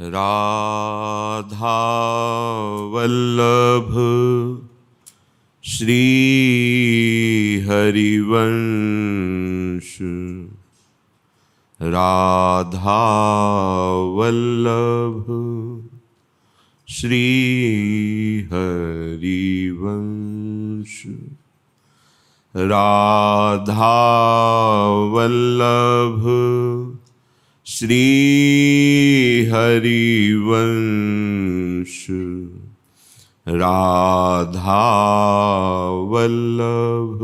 राधा वल्लभ श्री हरिवंश। राधा वल्लभ श्री हरिवंश। राधा वल्लभ श्री हरिवंश। राधा वल्लभ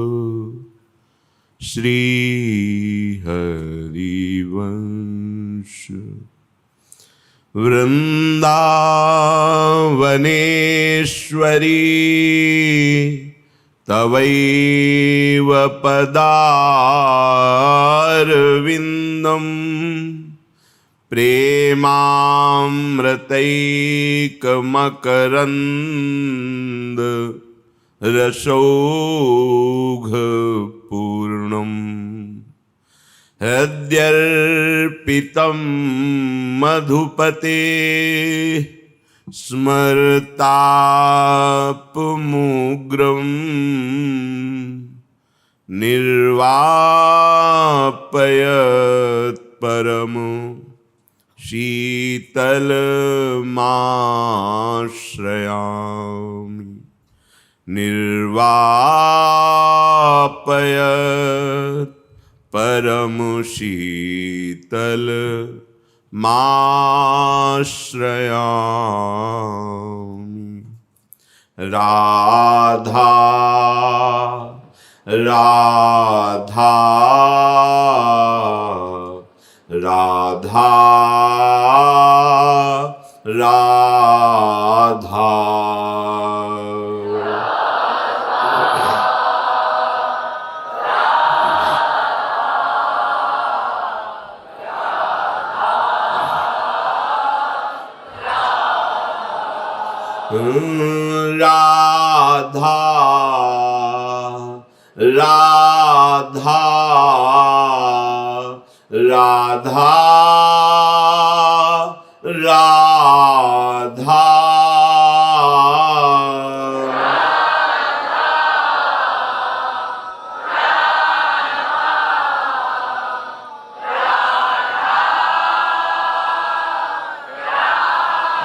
श्री हरिवंश। वृंदावनेश्वरी तवैव पदारविन्दम् प्रेमामृतैकमकरन्द रसौघपूर्णम्। हृद्यर्पितं मधुपते स्मरतापमुग्रम् निर्वापयत् परमो शीतलमाश्रयामि। निर्वापयत् परम शीतलमाश्रयामि। राधा राधा राधा राधा। राधा राधा राधा राधा।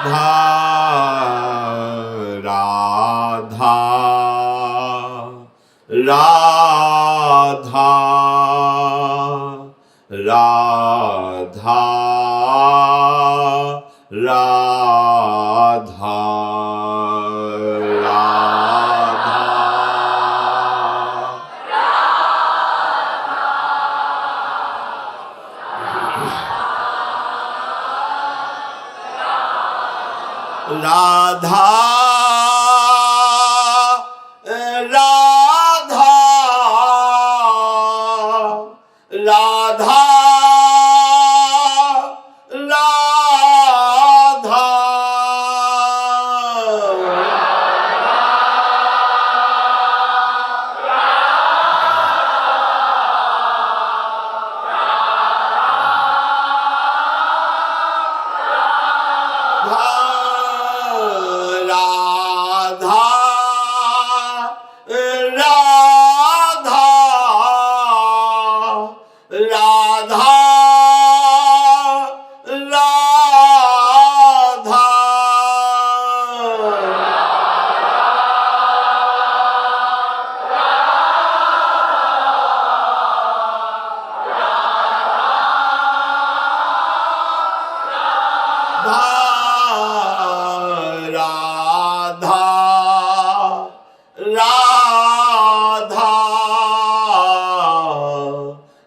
राधा राधा राधा राधा राधा राधा।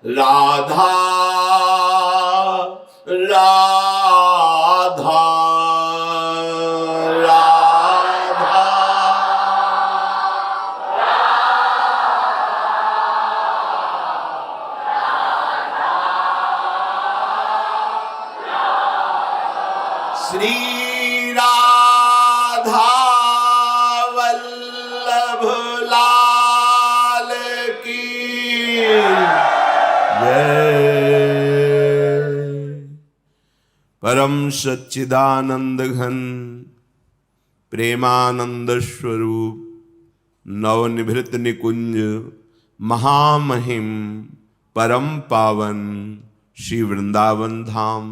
राधा राधा राधा। श्री राधा वल्लभ लाल की जय। परम सच्चिदानंद घन प्रेमानंद स्वरूप नवनिभृत निकुंज महामहिम परम पावन श्री वृंदावन धाम,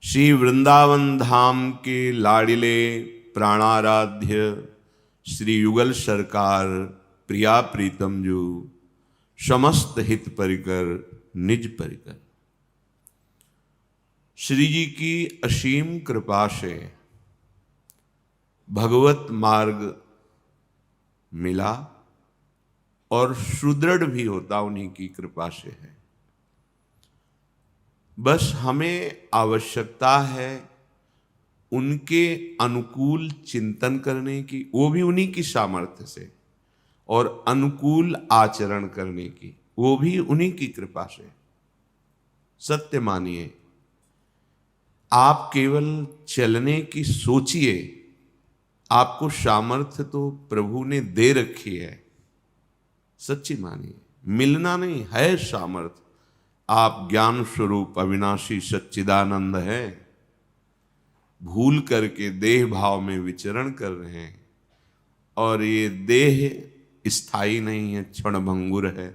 श्री वृंदावन धाम के लाडिले प्राणाराध्य श्री युगल सरकार प्रिया प्रीतम जो समस्त हित परिकर निज परिकर। श्री जी की असीम कृपा से भगवत मार्ग मिला और सुदृढ़ भी होता उन्हीं की कृपा से है। बस हमें आवश्यकता है उनके अनुकूल चिंतन करने की, वो भी उन्हीं की सामर्थ्य से, और अनुकूल आचरण करने की, वो भी उन्हीं की कृपा से। सत्य मानिए, आप केवल चलने की सोचिए, आपको सामर्थ्य तो प्रभु ने दे रखी है। सच्ची मानिए, मिलना नहीं है सामर्थ्य। आप ज्ञान स्वरूप अविनाशी सच्चिदानंद है, भूल करके देह भाव में विचरण कर रहे हैं, और ये देह स्थायी नहीं है, क्षणभंगुर है।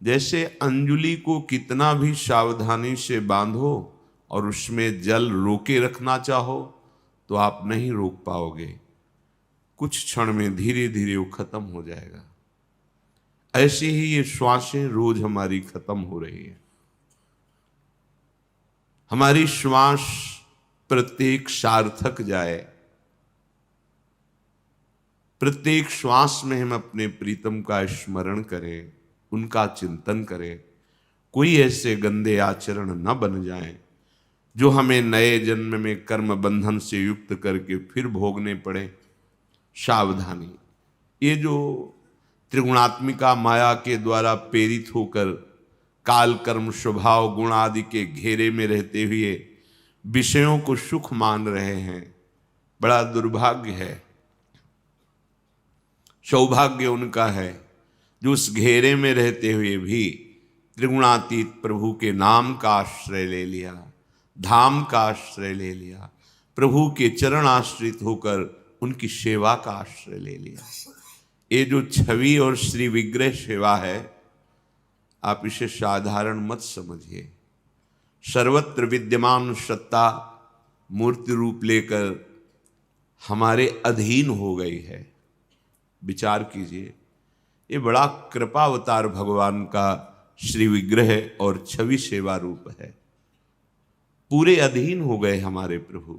जैसे अंजुली को कितना भी सावधानी से बांधो और उसमें जल रोके रखना चाहो तो आप नहीं रोक पाओगे, कुछ क्षण में धीरे धीरे वो खत्म हो जाएगा। ऐसे ही ये श्वासें रोज हमारी खत्म हो रही है। हमारी श्वास प्रत्येक सार्थक जाए, प्रत्येक श्वास में हम अपने प्रीतम का स्मरण करें, उनका चिंतन करें, कोई ऐसे गंदे आचरण न बन जाए जो हमें नए जन्म में कर्म बंधन से युक्त करके फिर भोगने पड़े। सावधानी, ये जो त्रिगुणात्मिका माया के द्वारा प्रेरित होकर काल कर्म स्वभाव गुण आदि के घेरे में रहते हुए विषयों को सुख मान रहे हैं, बड़ा दुर्भाग्य है। सौभाग्य उनका है जो उस घेरे में रहते हुए भी त्रिगुणातीत प्रभु के नाम का आश्रय ले लिया, धाम का आश्रय ले लिया, प्रभु के चरण आश्रित होकर उनकी सेवा का आश्रय ले लिया। ये जो छवि और श्री विग्रह सेवा है, आप इसे साधारण मत समझिए। सर्वत्र विद्यमान सत्ता मूर्ति रूप लेकर हमारे अधीन हो गई है। विचार कीजिए, ये बड़ा कृपावतार भगवान का श्री विग्रह और छवि सेवा रूप है। पूरे अधीन हो गए हमारे प्रभु।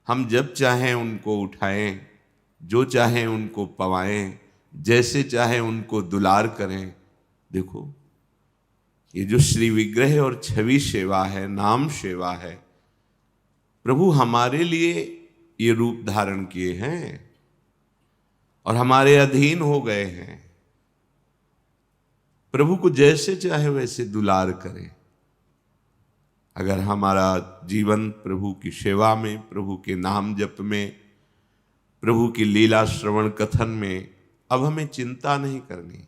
हम जब चाहें उनको उठाएं, जो चाहें उनको पवाएं, जैसे चाहें उनको दुलार करें। देखो, ये जो श्री विग्रह और छवि सेवा है, नाम सेवा है, प्रभु हमारे लिए ये रूप धारण किए हैं और हमारे अधीन हो गए हैं। प्रभु को जैसे चाहे वैसे दुलार करें। अगर हमारा जीवन प्रभु की सेवा में, प्रभु के नाम जप में, प्रभु की लीला श्रवण कथन में, अब हमें चिंता नहीं करनी।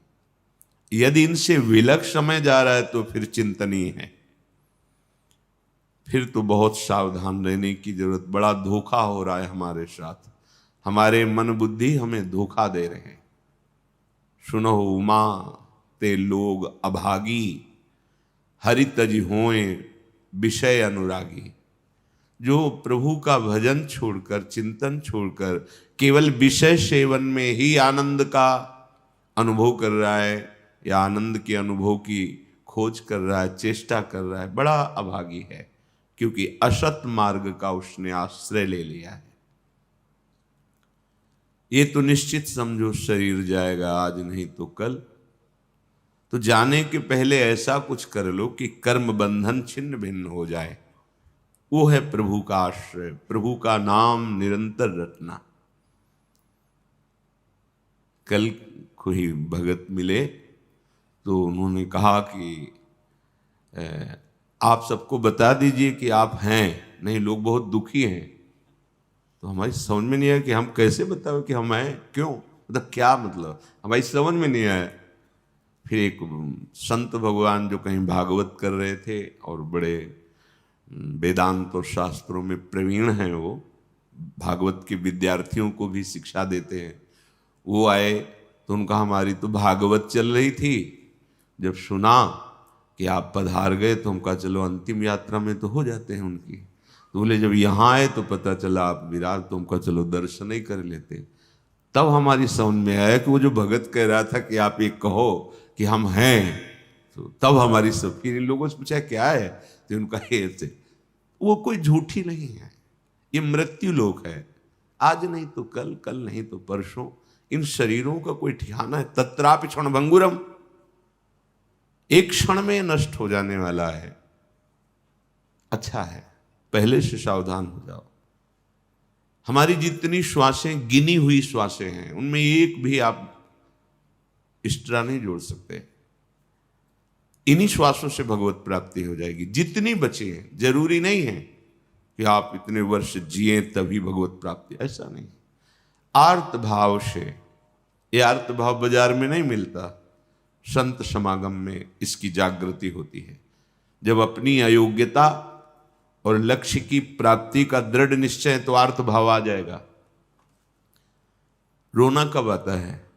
यदि इनसे विलग समय जा रहा है तो फिर चिंतनीय है, फिर तो बहुत सावधान रहने की जरूरत। बड़ा धोखा हो रहा है हमारे साथ, हमारे मन बुद्धि हमें धोखा दे रहे हैं। सुनो उमा ते लोग अभागी, हरि तज होए विषय अनुरागी। जो प्रभु का भजन छोड़कर, चिंतन छोड़कर केवल विषय सेवन में ही आनंद का अनुभव कर रहा है या आनंद के अनुभव की खोज कर रहा है, चेष्टा कर रहा है, बड़ा अभागी है, क्योंकि असत मार्ग का उसने आश्रय ले लिया है। ये तो निश्चित समझो शरीर जाएगा, आज नहीं तो कल। तो जाने के पहले ऐसा कुछ कर लो कि कर्म बंधन छिन्न भिन्न हो जाए। वो है प्रभु का आश्रय, प्रभु का नाम निरंतर रटना। कल कोई भगत मिले तो उन्होंने कहा कि आप सबको बता दीजिए कि आप हैं, नहीं लोग बहुत दुखी हैं। तो हमारी समझ में नहीं आया कि हम कैसे बताओ कि हम हैं, क्यों, मतलब क्या मतलब, हमारी समझ में नहीं आया। फिर एक संत भगवान जो कहीं भागवत कर रहे थे और बड़े वेदांत और शास्त्रों में प्रवीण हैं, वो भागवत के विद्यार्थियों को भी शिक्षा देते हैं। वो आए तो उनका हमारी तो भागवत चल रही थी, जब सुना कि आप पधार गए तो हमका चलो अंतिम यात्रा में तो हो जाते हैं उनकी। तो बोले जब यहाँ आए तो पता चला आप विराट, तो हमका चलो दर्शन ही कर लेते। तब हमारी समझ में आया कि वो जो भगत कह रहा था कि आप ये कहो कि हम हैं, तो तब हमारी सब, फिर इन लोगों से पूछा क्या है, तो उनका ये से वो कोई झूठी नहीं है, ये मृत्यु लोक है। आज नहीं तो कल, कल नहीं तो परसों, इन शरीरों का कोई ठिकाना है। तत्रापि क्षण भंगुरम, एक क्षण में नष्ट हो जाने वाला है। अच्छा है, पहले से सावधान हो जाओ। हमारी जितनी श्वासें गिनी हुई श्वासें हैं, उनमें एक भी आप एक्स्ट्रा नहीं जोड़ सकते। इन्हीं श्वासों से भगवत प्राप्ति हो जाएगी। जितनी बची हैं, जरूरी नहीं है कि आप इतने वर्ष जिए तभी भगवत प्राप्ति, ऐसा नहीं। आर्त भाव से, ये आर्त भाव बाजार में नहीं मिलता, संत समागम में इसकी जागृति होती है। जब अपनी अयोग्यता और लक्ष्य की प्राप्ति का दृढ़ निश्चय, तो आर्त भाव आ जाएगा। रोना कब आता है?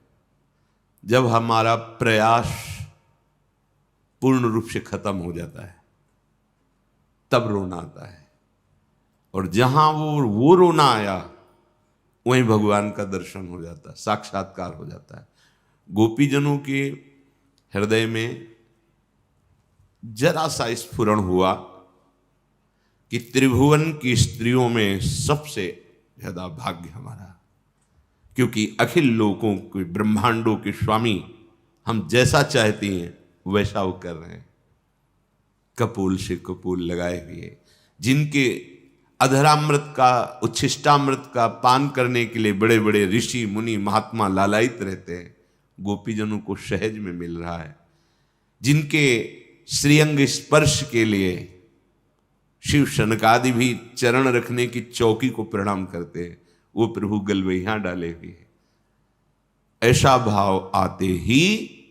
जब हमारा प्रयास पूर्ण रूप से खत्म हो जाता है, तब रोना आता है। और जहां वो रोना आया, वहीं भगवान का दर्शन हो जाता है, साक्षात्कार हो जाता है। गोपीजनों के हृदय में जरा सा स्फुरण हुआ कि त्रिभुवन की स्त्रियों में सबसे ज्यादा भाग्य हमारा, क्योंकि अखिल लोकों के, ब्रह्मांडों के स्वामी हम जैसा चाहते हैं वैसा वो कर रहे हैं। कपूल से कपूल लगाए हुए, जिनके अधरामृत का, उच्छिष्टामृत का पान करने के लिए बड़े बड़े ऋषि मुनि महात्मा लालायित रहते हैं, गोपीजनों को सहज में मिल रहा है। जिनके श्रीअंग स्पर्श के लिए शिव शनकादि भी चरण रखने की चौकी को प्रणाम करते हैं, वो प्रभु गलवैया डाले हुए हैं। ऐसा भाव आते ही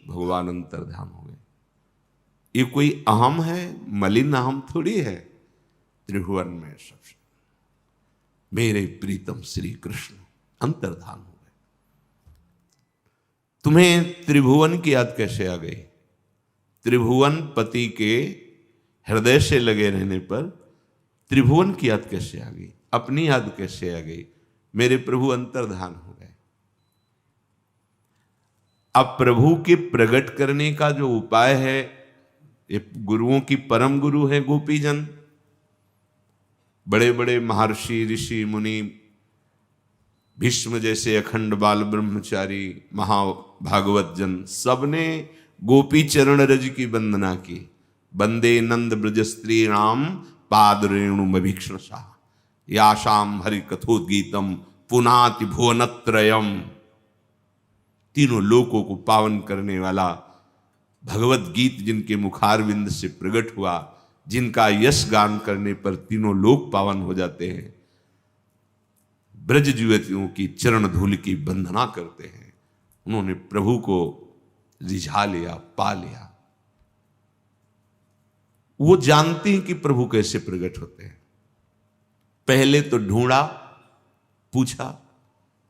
भगवान अंतर्धान हो गए। ये कोई अहम है, मलिन अहम थोड़ी है। त्रिभुवन में सबसे मेरे प्रीतम श्री कृष्ण अंतर्धान हो गए। तुम्हें त्रिभुवन की याद कैसे आ गई? त्रिभुवन पति के हृदय से लगे रहने पर त्रिभुवन की याद कैसे आ गई? अपनी याद कैसे आ गई? मेरे प्रभु अंतर्धान हो गए। अब प्रभु के प्रकट करने का जो उपाय है, ये गुरुओं की परम गुरु है गोपीजन। बड़े बड़े महर्षि ऋषि मुनि, भीष्म जैसे अखंड बाल ब्रह्मचारी, महाभागवत जन, सबने गोपी चरण रज की वंदना की। वंदे नंद ब्रज स्त्री राम पाद रेणुमभीक्षणसा याशाम हरि कथोद्गीतम पुनाति भुवनत्रयम। तीनों लोकों को पावन करने वाला भगवत गीत जिनके मुखारविंद से प्रकट हुआ, जिनका यश गान करने पर तीनों लोक पावन हो जाते हैं, ब्रज युवतियों की चरण धूल की वंदना करते हैं। उन्होंने प्रभु को रिझा लिया, पा लिया। वो जानते हैं कि प्रभु कैसे प्रकट होते हैं। पहले तो ढूंढा, पूछा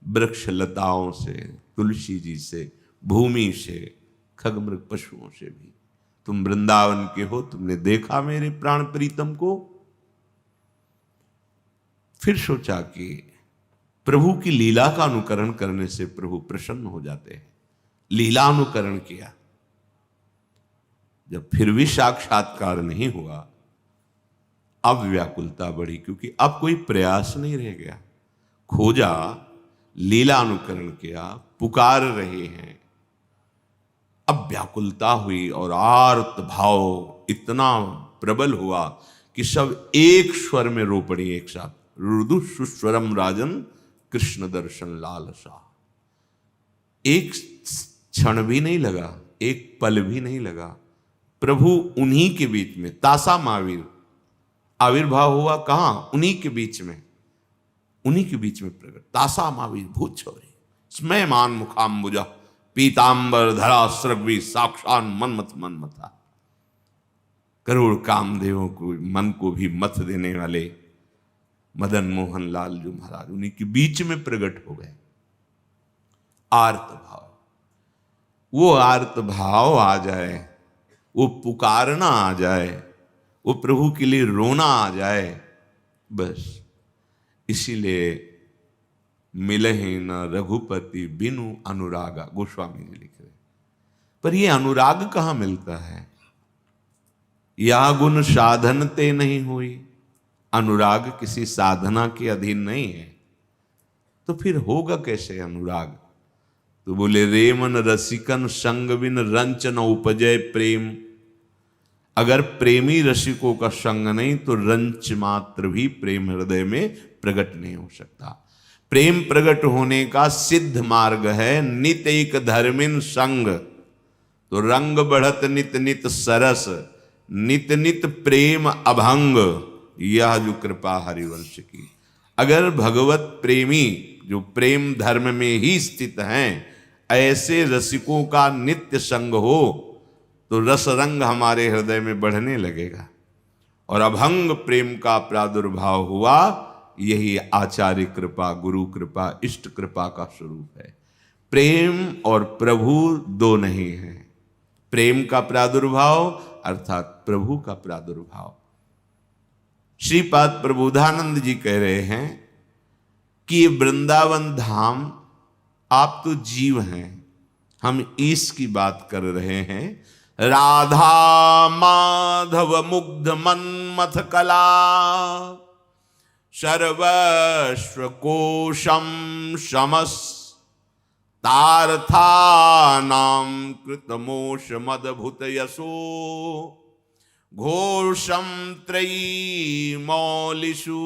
वृक्ष लताओं से, तुलसी जी से, भूमि से, खगमृग पशुओं से भी। तुम वृंदावन के हो, तुमने देखा मेरे प्राण प्रीतम को। फिर सोचा कि प्रभु की लीला का अनुकरण करने से प्रभु प्रसन्न हो जाते हैं। लीला अनुकरण किया। जब फिर भी साक्षात्कार नहीं हुआ, अब व्याकुलता बढ़ी, क्योंकि अब कोई प्रयास नहीं रह गया। खोजा, लीला अनुकरण किया, पुकार रहे हैं। अब व्याकुलता हुई और आर्त भाव इतना प्रबल हुआ कि सब एक स्वर में रो पड़ी एक साथ। रुदु सुस्वरम राजन कृष्ण दर्शन लालसा। एक क्षण भी नहीं लगा, एक पल भी नहीं लगा। प्रभु उन्हीं के बीच में, तासा महावीर आविर्भाव हुआ कहां? उन्हीं के बीच में, उन्हीं के बीच में प्रकट। तासा महावीर भूत छोरी स्मयमान मुखाम्बुजा पीतांबर धरा स्रग्वी साक्षान मनमथ मनमथा। करोड़ कामदेवों को मन को भी मत देने वाले मदन मोहन लाल जो महाराज उन्हीं के बीच में प्रकट हो गए। आर्त भाव, वो आर्त भाव आ जाए, वो पुकारना आ जाए, वो प्रभु के लिए रोना आ जाए, बस। इसीलिए मिलहि न रघुपति बिनु अनुरागा, गोस्वामी जी लिख रहे। पर ये अनुराग कहां मिलता है? या गुण साधन ते नहीं हुई, अनुराग किसी साधना के अधीन नहीं है, तो फिर होगा कैसे अनुराग? तो बोले रे मन रसिकन संग बिन रंच न उपजय प्रेम। अगर प्रेमी रसिकों का संग नहीं तो रंच मात्र भी प्रेम हृदय में प्रकट नहीं हो सकता। प्रेम प्रकट होने का सिद्ध मार्ग है नित एक धर्मिन संग। तो रंग बढ़त नित नित सरस, नित नित प्रेम अभंग, यह जो कृपा हरिवंश की। अगर भगवत प्रेमी जो प्रेम धर्म में ही स्थित हैं, ऐसे रसिकों का नित्य संग हो तो रस रंग हमारे हृदय में बढ़ने लगेगा और अभंग प्रेम का प्रादुर्भाव हुआ। यही आचार्य कृपा, गुरु कृपा, इष्ट कृपा का स्वरूप है। प्रेम और प्रभु दो नहीं है। प्रेम का प्रादुर्भाव अर्थात प्रभु का प्रादुर्भाव। श्रीपाद प्रबोधानंद जी कह रहे हैं कि ये वृंदावन धाम, आप तो जीव हैं, हम ईश की बात कर रहे हैं। राधा माधव मुग्ध मन्मथ कला, सर्वस्व कोशम शमस, तार्थानां कृतमोष मदभुत यशो, घोषम त्रयी मौलिषु,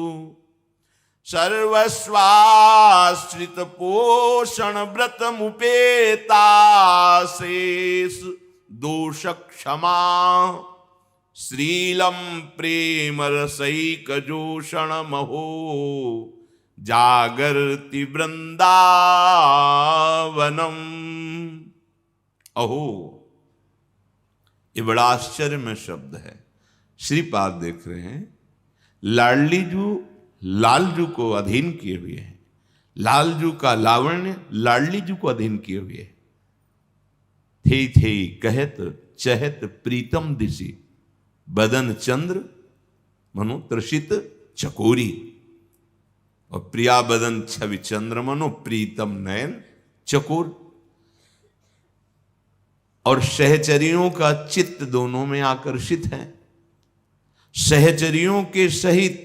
सर्वस्वाश्रित पोषण व्रत मुपेता शेष दोष क्षमा, श्रीलम प्रेम रसैक जोषण महो, जागर्ति वृंदावनम। अहो, ये बड़ा आश्चर्य में शब्द है। श्रीपाद देख रहे हैं, लाडली जू लालजू को अधीन किए हुए हैं। लालजू का लावण्य लाडली जू को अधीन किए हुए है। थे कहत चहत प्रीतम दिशि, बदन चंद्र मनो त्रषित चकोरी, और प्रिया बदन छवि चंद्र मनो प्रीतम नयन चकोर। और सहचरियों का चित्त दोनों में आकर्षित है। सहचरियों के सहित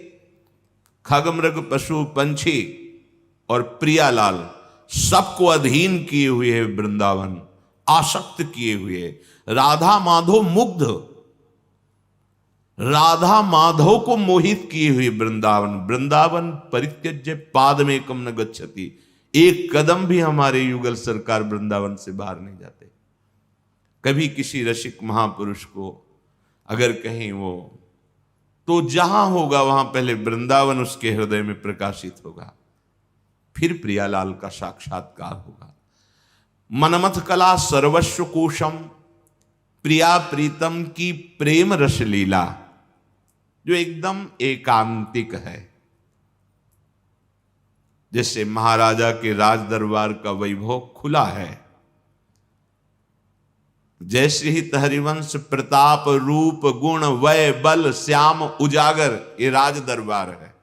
खगमृग पशु पंछी और प्रियालाल सबको अधीन किए हुए है वृंदावन, आसक्त किए हुए। राधा माधव मुग्ध, राधा माधव को मोहित किए हुए वृंदावन। वृंदावन परित्यज्य पादमेकम न गच्छति, एक कदम भी हमारे युगल सरकार वृंदावन से बाहर नहीं जाते। कभी किसी रसिक महापुरुष को अगर कहीं वो, तो जहां होगा वहां पहले वृंदावन उसके हृदय में प्रकाशित होगा, फिर प्रियालाल का साक्षात्कार होगा। मनमथ कला सर्वस्व कोशम, प्रिया प्रीतम की प्रेम रस लीला जो एकदम एकांतिक है। जैसे महाराजा के राज दरबार का वैभव खुला है, जैसे ही हरिवंश प्रताप रूप गुण वय बल श्याम उजागर, ये राज दरबार है।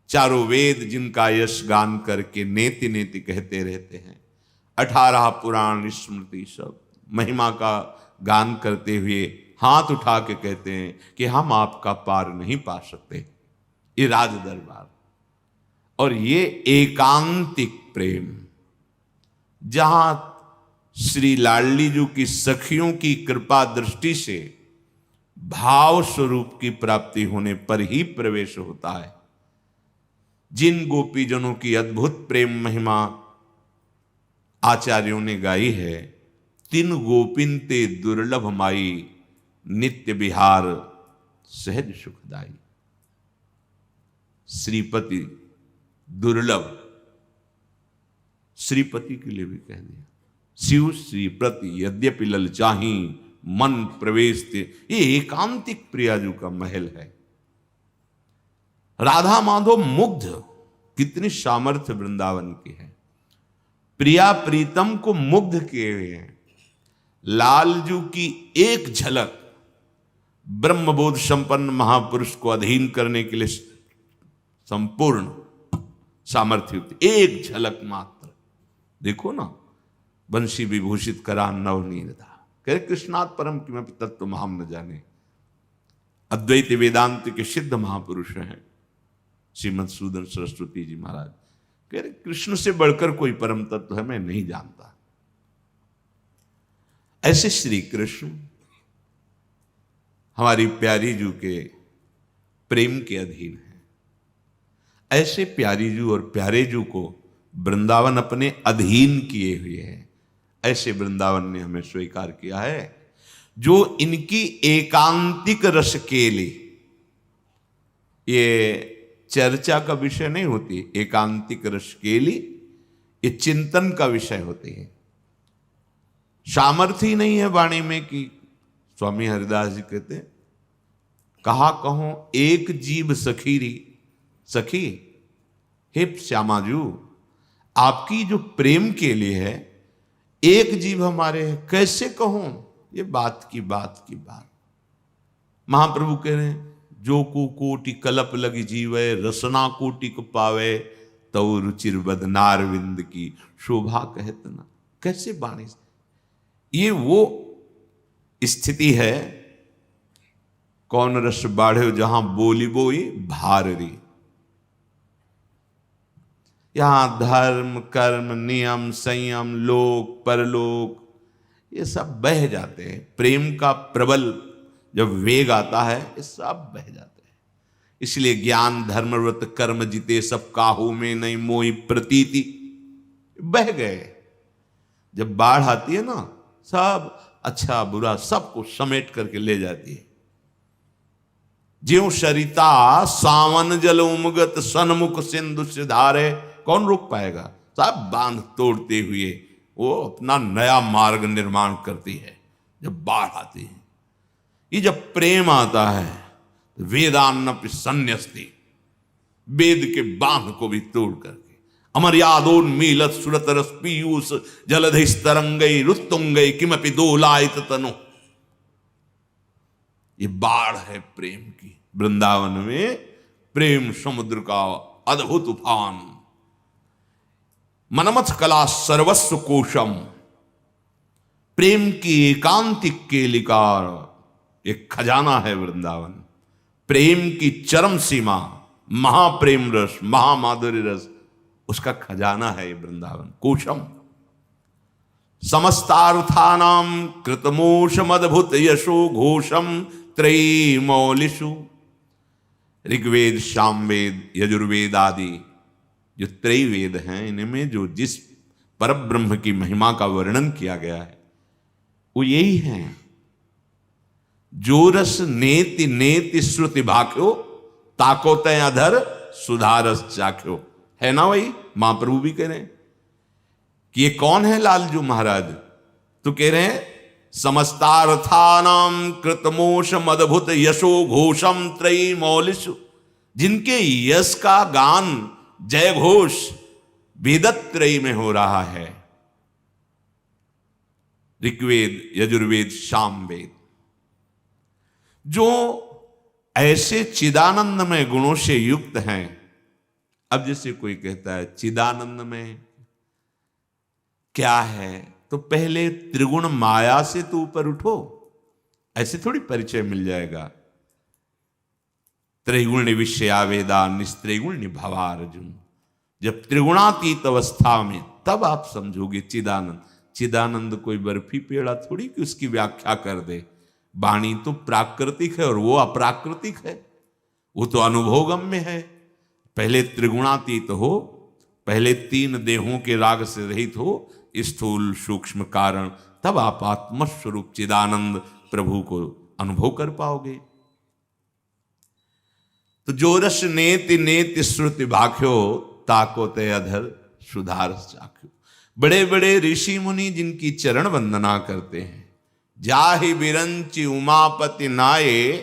चारों वेद जिनका यश गान करके नेति नेति कहते रहते हैं, 18 पुराण स्मृति सब महिमा का गान करते हुए हाथ उठा के कहते हैं कि हम आपका पार नहीं पा सकते। ये राज दरबार और ये एकांतिक प्रेम, जहां श्री लाडली जी की सखियों की कृपा दृष्टि से भाव स्वरूप की प्राप्ति होने पर ही प्रवेश होता है। जिन गोपीजनों की अद्भुत प्रेम महिमा आचार्यों ने गाई है, तिन गोपिन ते दुर्लभ माई, नित्य विहार सहज सुखदाई। श्रीपति दुर्लभ, श्रीपति के लिए भी कह दिया। शिव श्रीपति यद्यपि ललचाही, मन प्रवेश थे। ये एकांतिक प्रियाजू का महल है। राधा माधव मुग्ध, कितनी सामर्थ्य वृंदावन की है। प्रिया प्रीतम को मुग्ध किए हुए हैं। लालजू की एक झलक ब्रह्मबोध संपन्न महापुरुष को अधीन करने के लिए संपूर्ण सामर्थ्य होती। एक झलक मात्र देखो ना, बंशी विभूषित करा नवनीत था। कह कृष्णात् परम किमपि तत्व महाम न जाने। अद्वैत वेदांत के सिद्ध महापुरुष हैं श्रीमद सूदन सरस्वती जी महाराज। कह रहे कृष्ण से बढ़कर कोई परम तत्व है मैं नहीं जानता। ऐसे श्री कृष्ण हमारी प्यारी जू के प्रेम के अधीन है। ऐसे प्यारी जू और प्यारे जू को वृंदावन अपने अधीन किए हुए हैं। ऐसे वृंदावन ने हमें स्वीकार किया है जो इनकी एकांतिक रस के लिए, ये चर्चा का विषय नहीं होती, एकांतिक रस के लिए ये चिंतन का विषय होती है। सामर्थ्य ही नहीं है वाणी में कि स्वामी हरिदास जी कहते हैं, कहा कहो एक जीव सखीरी सखी, हे श्यामाजू आपकी जो प्रेम के लिए है एक जीव हमारे है, कैसे कहूं ये बात की बात। महाप्रभु कह रहे हैं जो को कोटि कलप लगी जीवे, रसना कोटि को पावे, तो रुचिर बदनार विंद की शोभा कहत ना। कैसे बाणी, ये वो स्थिति है, कौन रस बाढ़े जहां बोली बोई भाररी। यहां धर्म कर्म नियम संयम लोक परलोक ये सब बह जाते हैं। प्रेम का प्रबल जब वेग आता है ये सब बह जाते हैं। इसलिए ज्ञान धर्म व्रत कर्म जीते सब काहू में नहीं मोहि प्रतीति, बह गए। जब बाढ़ आती है ना सब अच्छा बुरा सबको समेट करके ले जाती है। ज्यों सरिता सावन जल उमगत सन्मुख सिंधु से धारे, कौन रोक पाएगा। सब बांध तोड़ते हुए वो अपना नया मार्ग निर्माण करती है जब बाढ़ आती है। ये जब प्रेम आता है तो वेदान्नपि संन्यस्ति, वेद के बांध को भी तोड़ करके अमर्यादोन्मीलत सुरतरस पीयूष जलधिस तरंगई रुत्तुंगई किमपि दोलायित तनु। ये बाढ़ है प्रेम की। वृंदावन में प्रेम समुद्र का अद्भुत उफान। मनमथ कला सर्वस्व कोशम, प्रेम की एकांतिक केलिका एक खजाना है वृंदावन। प्रेम की चरम सीमा महाप्रेम रस महामाधुर्य रस, उसका खजाना है ये वृंदावन। कोशम समस्तार्थानाम कृतमोषम अद्भुत यशो घोषम त्रयीमौलिषु। ऋग्वेद सामवेद यजुर्वेद आदि जो त्रयी वेद हैं, इनमें जो जिस परब्रह्म की महिमा का वर्णन किया गया है वो यही है। जो रस नेति नेति श्रुति भाख्यो ताको तय अधर सुधारस चाख्यो, है ना। वही महाप्रभु भी कह रहे हैं कि ये कौन है लालजू महाराज। तो कह रहे हैं समस्तार्थानाम कृतमोषम अद्भुत यशो घोषम त्रयी मौलिषु, जिनके यश का गान जय घोष वेदत्रयी में हो रहा है। ऋग्वेद यजुर्वेद सामवेद, जो ऐसे चिदानंदमय गुणों से युक्त हैं। अब जैसे कोई कहता है चिदानंद में क्या है, तो पहले त्रिगुण माया से तो ऊपर उठो, ऐसे थोड़ी परिचय मिल जाएगा। त्रिगुण विषया वेदा निस्त्रिगुण निभवा अर्जुन। जब त्रिगुणातीत अवस्था में तब आप समझोगे चिदानंद। चिदानंद कोई बर्फी पेड़ा थोड़ी कि उसकी व्याख्या कर दे। वाणी तो प्राकृतिक है और वो अप्राकृतिक है, वो तो अनुभवगम्य है। पहले त्रिगुणातीत हो, पहले तीन देहों के राग से रहित हो, स्थूल सूक्ष्म कारण, तब आप आत्मस्वरूप चिदानंद प्रभु को अनुभव कर पाओगे। तो जो रस नेति नेति श्रुति भाख्यो ताको ते अधर सुधार चाख्यो। बड़े बड़े ऋषि मुनि जिनकी चरण वंदना करते हैं, जाहि बिरंचि उमापति नाये,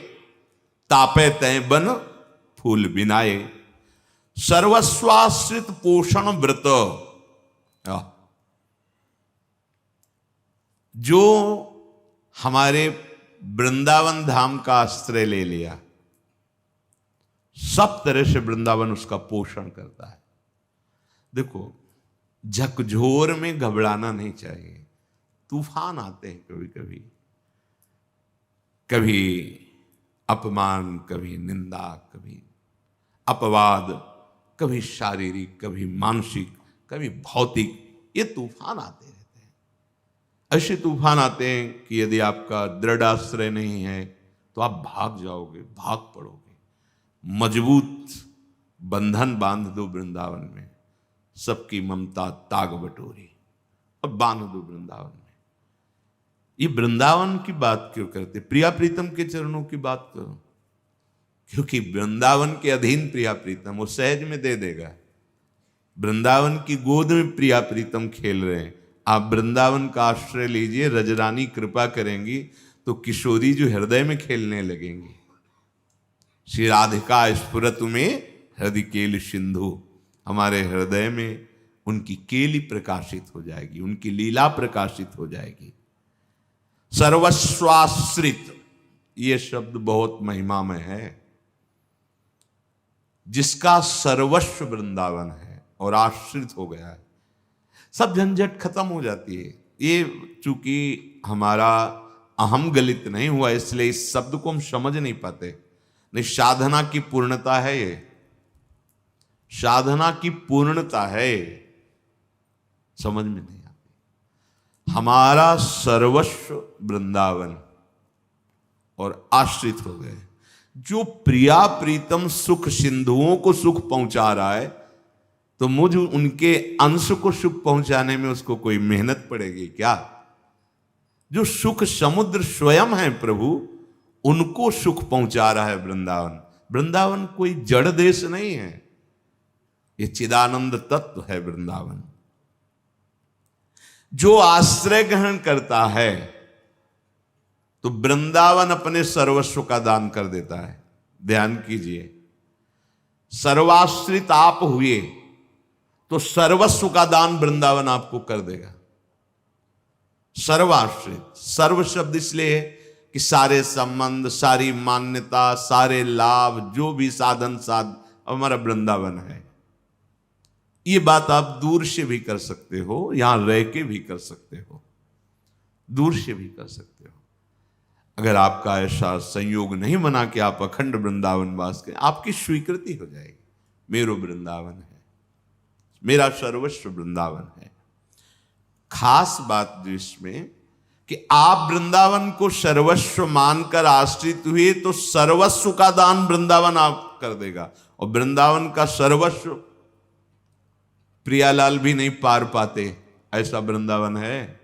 तापे तय बन फूल बिनाए। सर्वस्वाश्रित पोषण व्रत, जो हमारे वृंदावन धाम का आश्रय ले लिया, सब तरह से वृंदावन उसका पोषण करता है। देखो, झकझोर में घबराना नहीं चाहिए। तूफान आते हैं कभी कभी, कभी अपमान, कभी निंदा, कभी अपवाद, कभी शारीरिक, कभी मानसिक, कभी भौतिक, ये तूफान आते रहते हैं। ऐसे तूफान आते हैं कि यदि आपका दृढ़ आश्रय नहीं है तो आप भाग जाओगे, भाग पड़ोगे। मजबूत बंधन बांध दो वृंदावन में, सबकी ममता ताग बटोरी, अब बांध दो वृंदावन में। ये वृंदावन की बात क्यों करते? प्रिया प्रीतम के चरणों की बात करो, क्योंकि वृंदावन के अधीन प्रिया प्रीतम, वो सहज में दे देगा। वृंदावन की गोद में प्रिया प्रीतम खेल रहे हैं, आप वृंदावन का आश्रय लीजिए, रजरानी कृपा करेंगी तो किशोरी जो हृदय में खेलने लगेंगी। श्री राधिका स्फुरतु में हृदय केल सिंधु, हमारे हृदय में उनकी केली प्रकाशित हो जाएगी, उनकी लीला प्रकाशित हो जाएगी। सर्वस्वाश्रित, ये शब्द बहुत महिमामय है। जिसका सर्वस्व वृंदावन है और आश्रित हो गया है, सब झंझट खत्म हो जाती है। ये चूंकि हमारा अहम गलित नहीं हुआ, इसलिए इस शब्द को हम समझ नहीं पाते। नहीं, साधना की पूर्णता है ये, साधना की पूर्णता है, समझ में नहीं आती। हमारा सर्वस्व वृंदावन और आश्रित हो गए। जो प्रिया प्रीतम सुख सिंधुओं को सुख पहुंचा रहा है, तो मुझ उनके अंश को सुख पहुंचाने में उसको कोई मेहनत पड़ेगी क्या? जो सुख समुद्र स्वयं है प्रभु, उनको सुख पहुंचा रहा है वृंदावन। वृंदावन कोई जड़ देश नहीं है, ये चिदानंद तत्व है वृंदावन। जो आश्रय ग्रहण करता है तो वृंदावन अपने सर्वस्व का दान कर देता है। ध्यान कीजिए, सर्वाश्रित आप हुए तो सर्वस्व का दान वृंदावन आपको कर देगा। सर्वाश्रित, सर्व शब्द इसलिए है कि सारे संबंध, सारी मान्यता, सारे लाभ, जो भी साधन हमारा वृंदावन है। ये बात आप दूर से भी कर सकते हो, यहां रह के भी कर सकते हो, दूर से भी कर सकते हो। अगर आपका ऐसा संयोग नहीं बना कि आप अखंड वृंदावन वास करें, आपकी स्वीकृति हो जाएगी। मेरो वृंदावन है, मेरा सर्वस्व वृंदावन है। खास बात जो इसमें कि आप वृंदावन को सर्वस्व मानकर आश्रित हुए तो सर्वस्व का दान वृंदावन आप कर देगा। और वृंदावन का सर्वस्व प्रियालाल भी नहीं पार पाते, ऐसा वृंदावन है।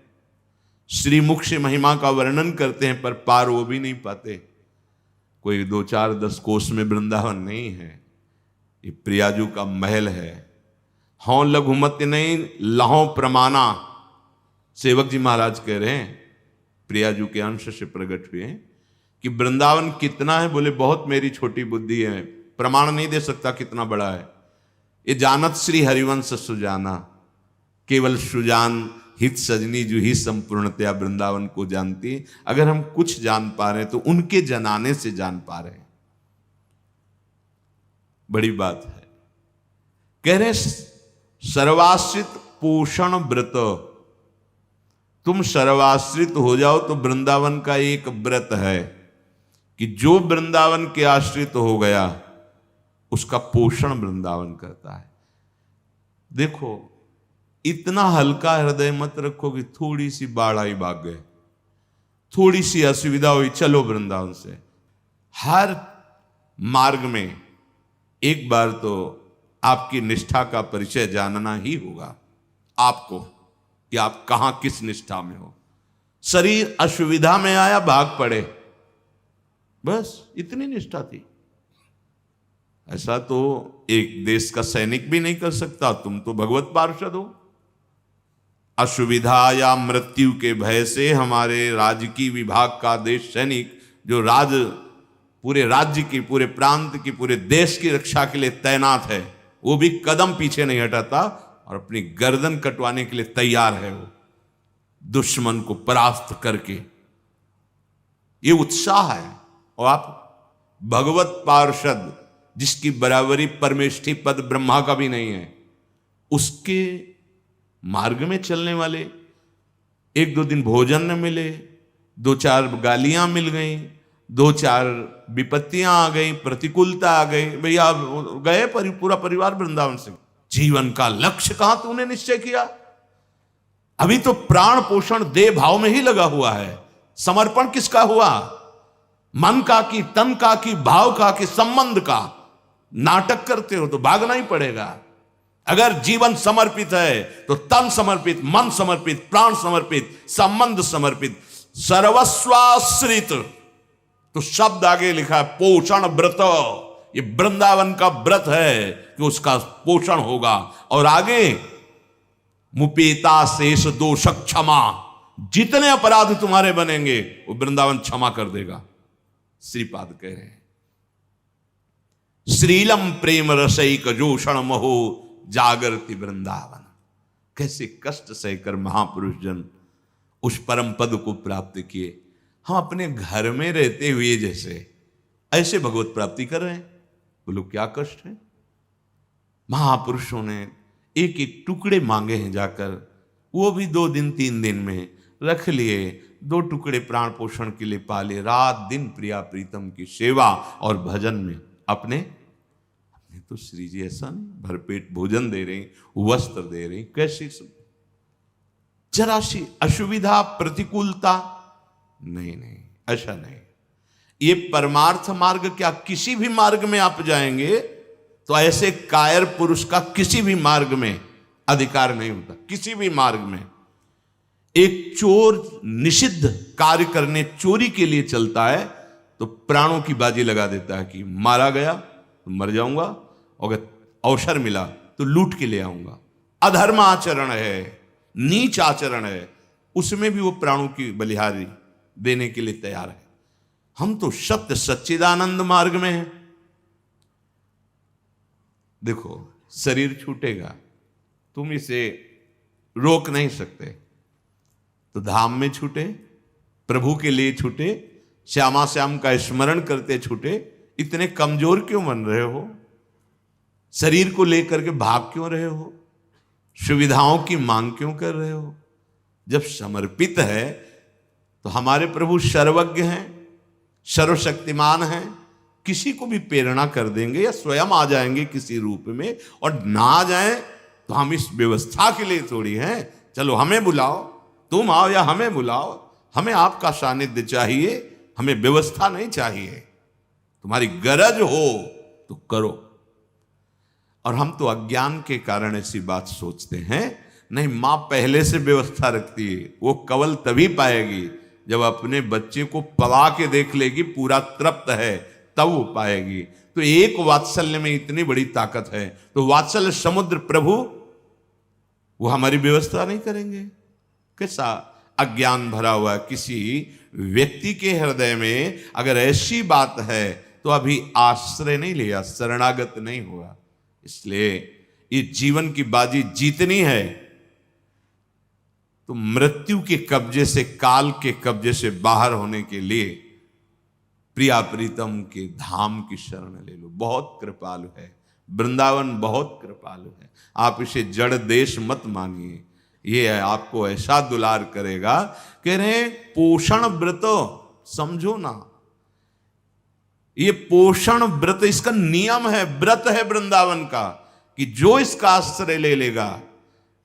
श्रीमुख से महिमा का वर्णन करते हैं पर पार वो भी नहीं पाते। कोई 2-4-10 कोस में वृंदावन नहीं है, ये प्रियाजू का महल है। हों लघुमत्य नहीं लहों प्रमाणा, सेवक जी महाराज कह रहे हैं, प्रियाजू के अंश से प्रकट हुए हैं कि वृंदावन कितना है। बोले बहुत मेरी छोटी बुद्धि है, प्रमाण नहीं दे सकता कितना बड़ा है। ये जानत श्री हरिवंश सुजाना, केवल सुजान हित सजनी जो ही संपूर्णतया वृंदावन को जानती। अगर हम कुछ जान पा रहे हैं तो उनके जनाने से जान पा रहे हैं, बड़ी बात है। कह रहे सर्वाश्रित पोषण व्रत, तुम सर्वाश्रित हो जाओ तो वृंदावन का एक व्रत है कि जो वृंदावन के आश्रित हो गया उसका पोषण वृंदावन करता है। देखो, इतना हल्का हृदय मत रखो कि थोड़ी सी बाढ़ आई भाग गए, थोड़ी सी असुविधा हुई चलो वृंदावन से। हर मार्ग में एक बार तो आपकी निष्ठा का परिचय जानना ही होगा आपको कि आप कहां किस निष्ठा में हो। शरीर असुविधा में आया भाग पड़े, बस इतनी निष्ठा थी। ऐसा तो एक देश का सैनिक भी नहीं कर सकता, तुम तो भगवत पार्षद हो। असुविधा या मृत्यु के भय से हमारे राजकीय विभाग का आदेश सैनिक जो पूरे राज्य की, पूरे प्रांत की, पूरे देश की रक्षा के लिए तैनात है, वो भी कदम पीछे नहीं हटाता और अपनी गर्दन कटवाने के लिए तैयार है, वो दुश्मन को परास्त करके। ये उत्साह है। और आप भगवत पार्षद, जिसकी बराबरी परमेष्ठी पद ब्रह्मा का भी नहीं है, उसके मार्ग में चलने वाले, एक दो दिन भोजन न मिले, दो चार गालियां मिल गई, दो चार विपत्तियां आ गई, प्रतिकूलता आ गई, भैया गए पूरा परिवार वृंदावन से। जीवन का लक्ष्य कहां तूने निश्चय किया? अभी तो प्राण पोषण देह भाव में ही लगा हुआ है। समर्पण किसका हुआ? मन का कि तन का कि भाव का कि संबंध का? नाटक करते हो तो भागना ही पड़ेगा। अगर जीवन समर्पित है तो तन समर्पित, मन समर्पित, प्राण समर्पित, संबंध समर्पित, सर्वस्वाश्रित। तो शब्द आगे लिखा है पोषण व्रत। ये वृंदावन का व्रत है कि उसका पोषण होगा। और आगे मुपेता शेष दोष क्षमा, जितने अपराध तुम्हारे बनेंगे वो वृंदावन क्षमा कर देगा। श्रीपाद कह रहे हैं श्रीलम प्रेम रसैक जोषण महो जागरति वृंदावन। कैसे कष्ट सहकर महापुरुष जन उस परम पद को प्राप्त किए। हम अपने घर में रहते हुए जैसे ऐसे भगवत प्राप्ति कर रहे हैं। बोलो क्या कष्ट है। महापुरुषों ने एक एक टुकड़े मांगे हैं जाकर, वो भी 2 दिन 3 दिन में रख लिए। 2 टुकड़े प्राण पोषण के लिए पाले, रात दिन प्रिया प्रीतम की सेवा और भजन में अपने तो श्री जी ऐसा नहीं, भरपेट भोजन दे रही, वस्त्र दे रही, कैसी जरा सी असुविधा प्रतिकूलता नहीं, ऐसा नहीं। ये परमार्थ मार्ग क्या, किसी भी मार्ग में आप जाएंगे तो ऐसे कायर पुरुष का किसी भी मार्ग में अधिकार नहीं होता। किसी भी मार्ग में एक चोर निषिद्ध कार्य करने, चोरी के लिए चलता है तो प्राणों की बाजी लगा देता है कि मारा गया तो मर जाऊंगा, अगर अवसर मिला तो लूट के ले आऊंगा। अधर्म आचरण है, नीच आचरण है, उसमें भी वो प्राणों की बलिहारी देने के लिए तैयार है। हम तो सत्य सच्चिदानंद मार्ग में हैं। देखो शरीर छूटेगा, तुम इसे रोक नहीं सकते, तो धाम में छूटे, प्रभु के लिए छूटे, श्यामा श्याम का स्मरण करते छूटे। इतने कमजोर क्यों बन रहे हो? शरीर को लेकर के भाग क्यों रहे हो? सुविधाओं की मांग क्यों कर रहे हो? जब समर्पित है तो हमारे प्रभु सर्वज्ञ हैं, सर्वशक्तिमान हैं, किसी को भी प्रेरणा कर देंगे या स्वयं आ जाएंगे किसी रूप में। और ना आ जाए तो हम इस व्यवस्था के लिए थोड़ी हैं, चलो हमें बुलाओ, तुम आओ या हमें बुलाओ, हमें आपका सानिध्य चाहिए, हमें व्यवस्था नहीं चाहिए। तुम्हारी गरज हो तो करो। और हम तो अज्ञान के कारण ऐसी बात सोचते हैं, नहीं मां पहले से व्यवस्था रखती है, वो कवल तभी पाएगी जब अपने बच्चे को पला के देख लेगी पूरा तृप्त है, तब वो पाएगी। तो एक वात्सल्य में इतनी बड़ी ताकत है, तो वात्सल्य समुद्र प्रभु वो हमारी व्यवस्था नहीं करेंगे? कैसा अज्ञान भरा हुआ किसी व्यक्ति के हृदय में अगर ऐसी बात है तो अभी आश्रय नहीं लिया, शरणागत नहीं हुआ। इसलिए ये जीवन की बाजी जीतनी है तो मृत्यु के कब्जे से, काल के कब्जे से बाहर होने के लिए प्रिया प्रीतम के धाम की शरण ले लो। बहुत कृपालु है वृंदावन, बहुत कृपालु है। आप इसे जड़ देश मत मानिए, ये आपको ऐसा दुलार करेगा। कह रहे पोषण व्रत समझो ना, ये पोषण व्रत इसका नियम है, व्रत है वृंदावन का, कि जो इसका आश्रय ले लेगा,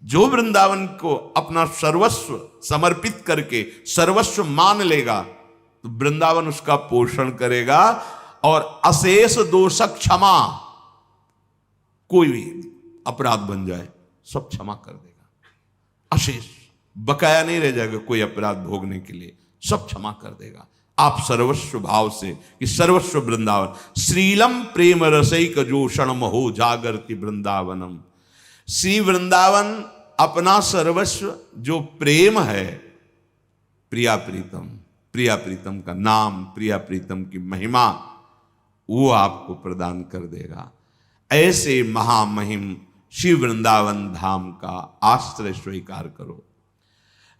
जो वृंदावन को अपना सर्वस्व समर्पित करके सर्वस्व मान लेगा, तो वृंदावन उसका पोषण करेगा। और अशेष दोष क्षमा, कोई भी अपराध बन जाए सब क्षमा कर देगा। अशेष बकाया नहीं रह जाएगा कोई अपराध भोगने के लिए, सब क्षमा कर देगा। आप सर्वस्व भाव से कि सर्वस्व वृंदावन, श्रीलम प्रेम रसैक जोषण महो जागरति वृंदावनम। श्री वृंदावन अपना सर्वस्व जो प्रेम है, प्रिया प्रीतम का नाम, प्रिया प्रीतम की महिमा, वो आपको प्रदान कर देगा। ऐसे महामहिम शिव वृंदावन धाम का आश्रय स्वीकार करो।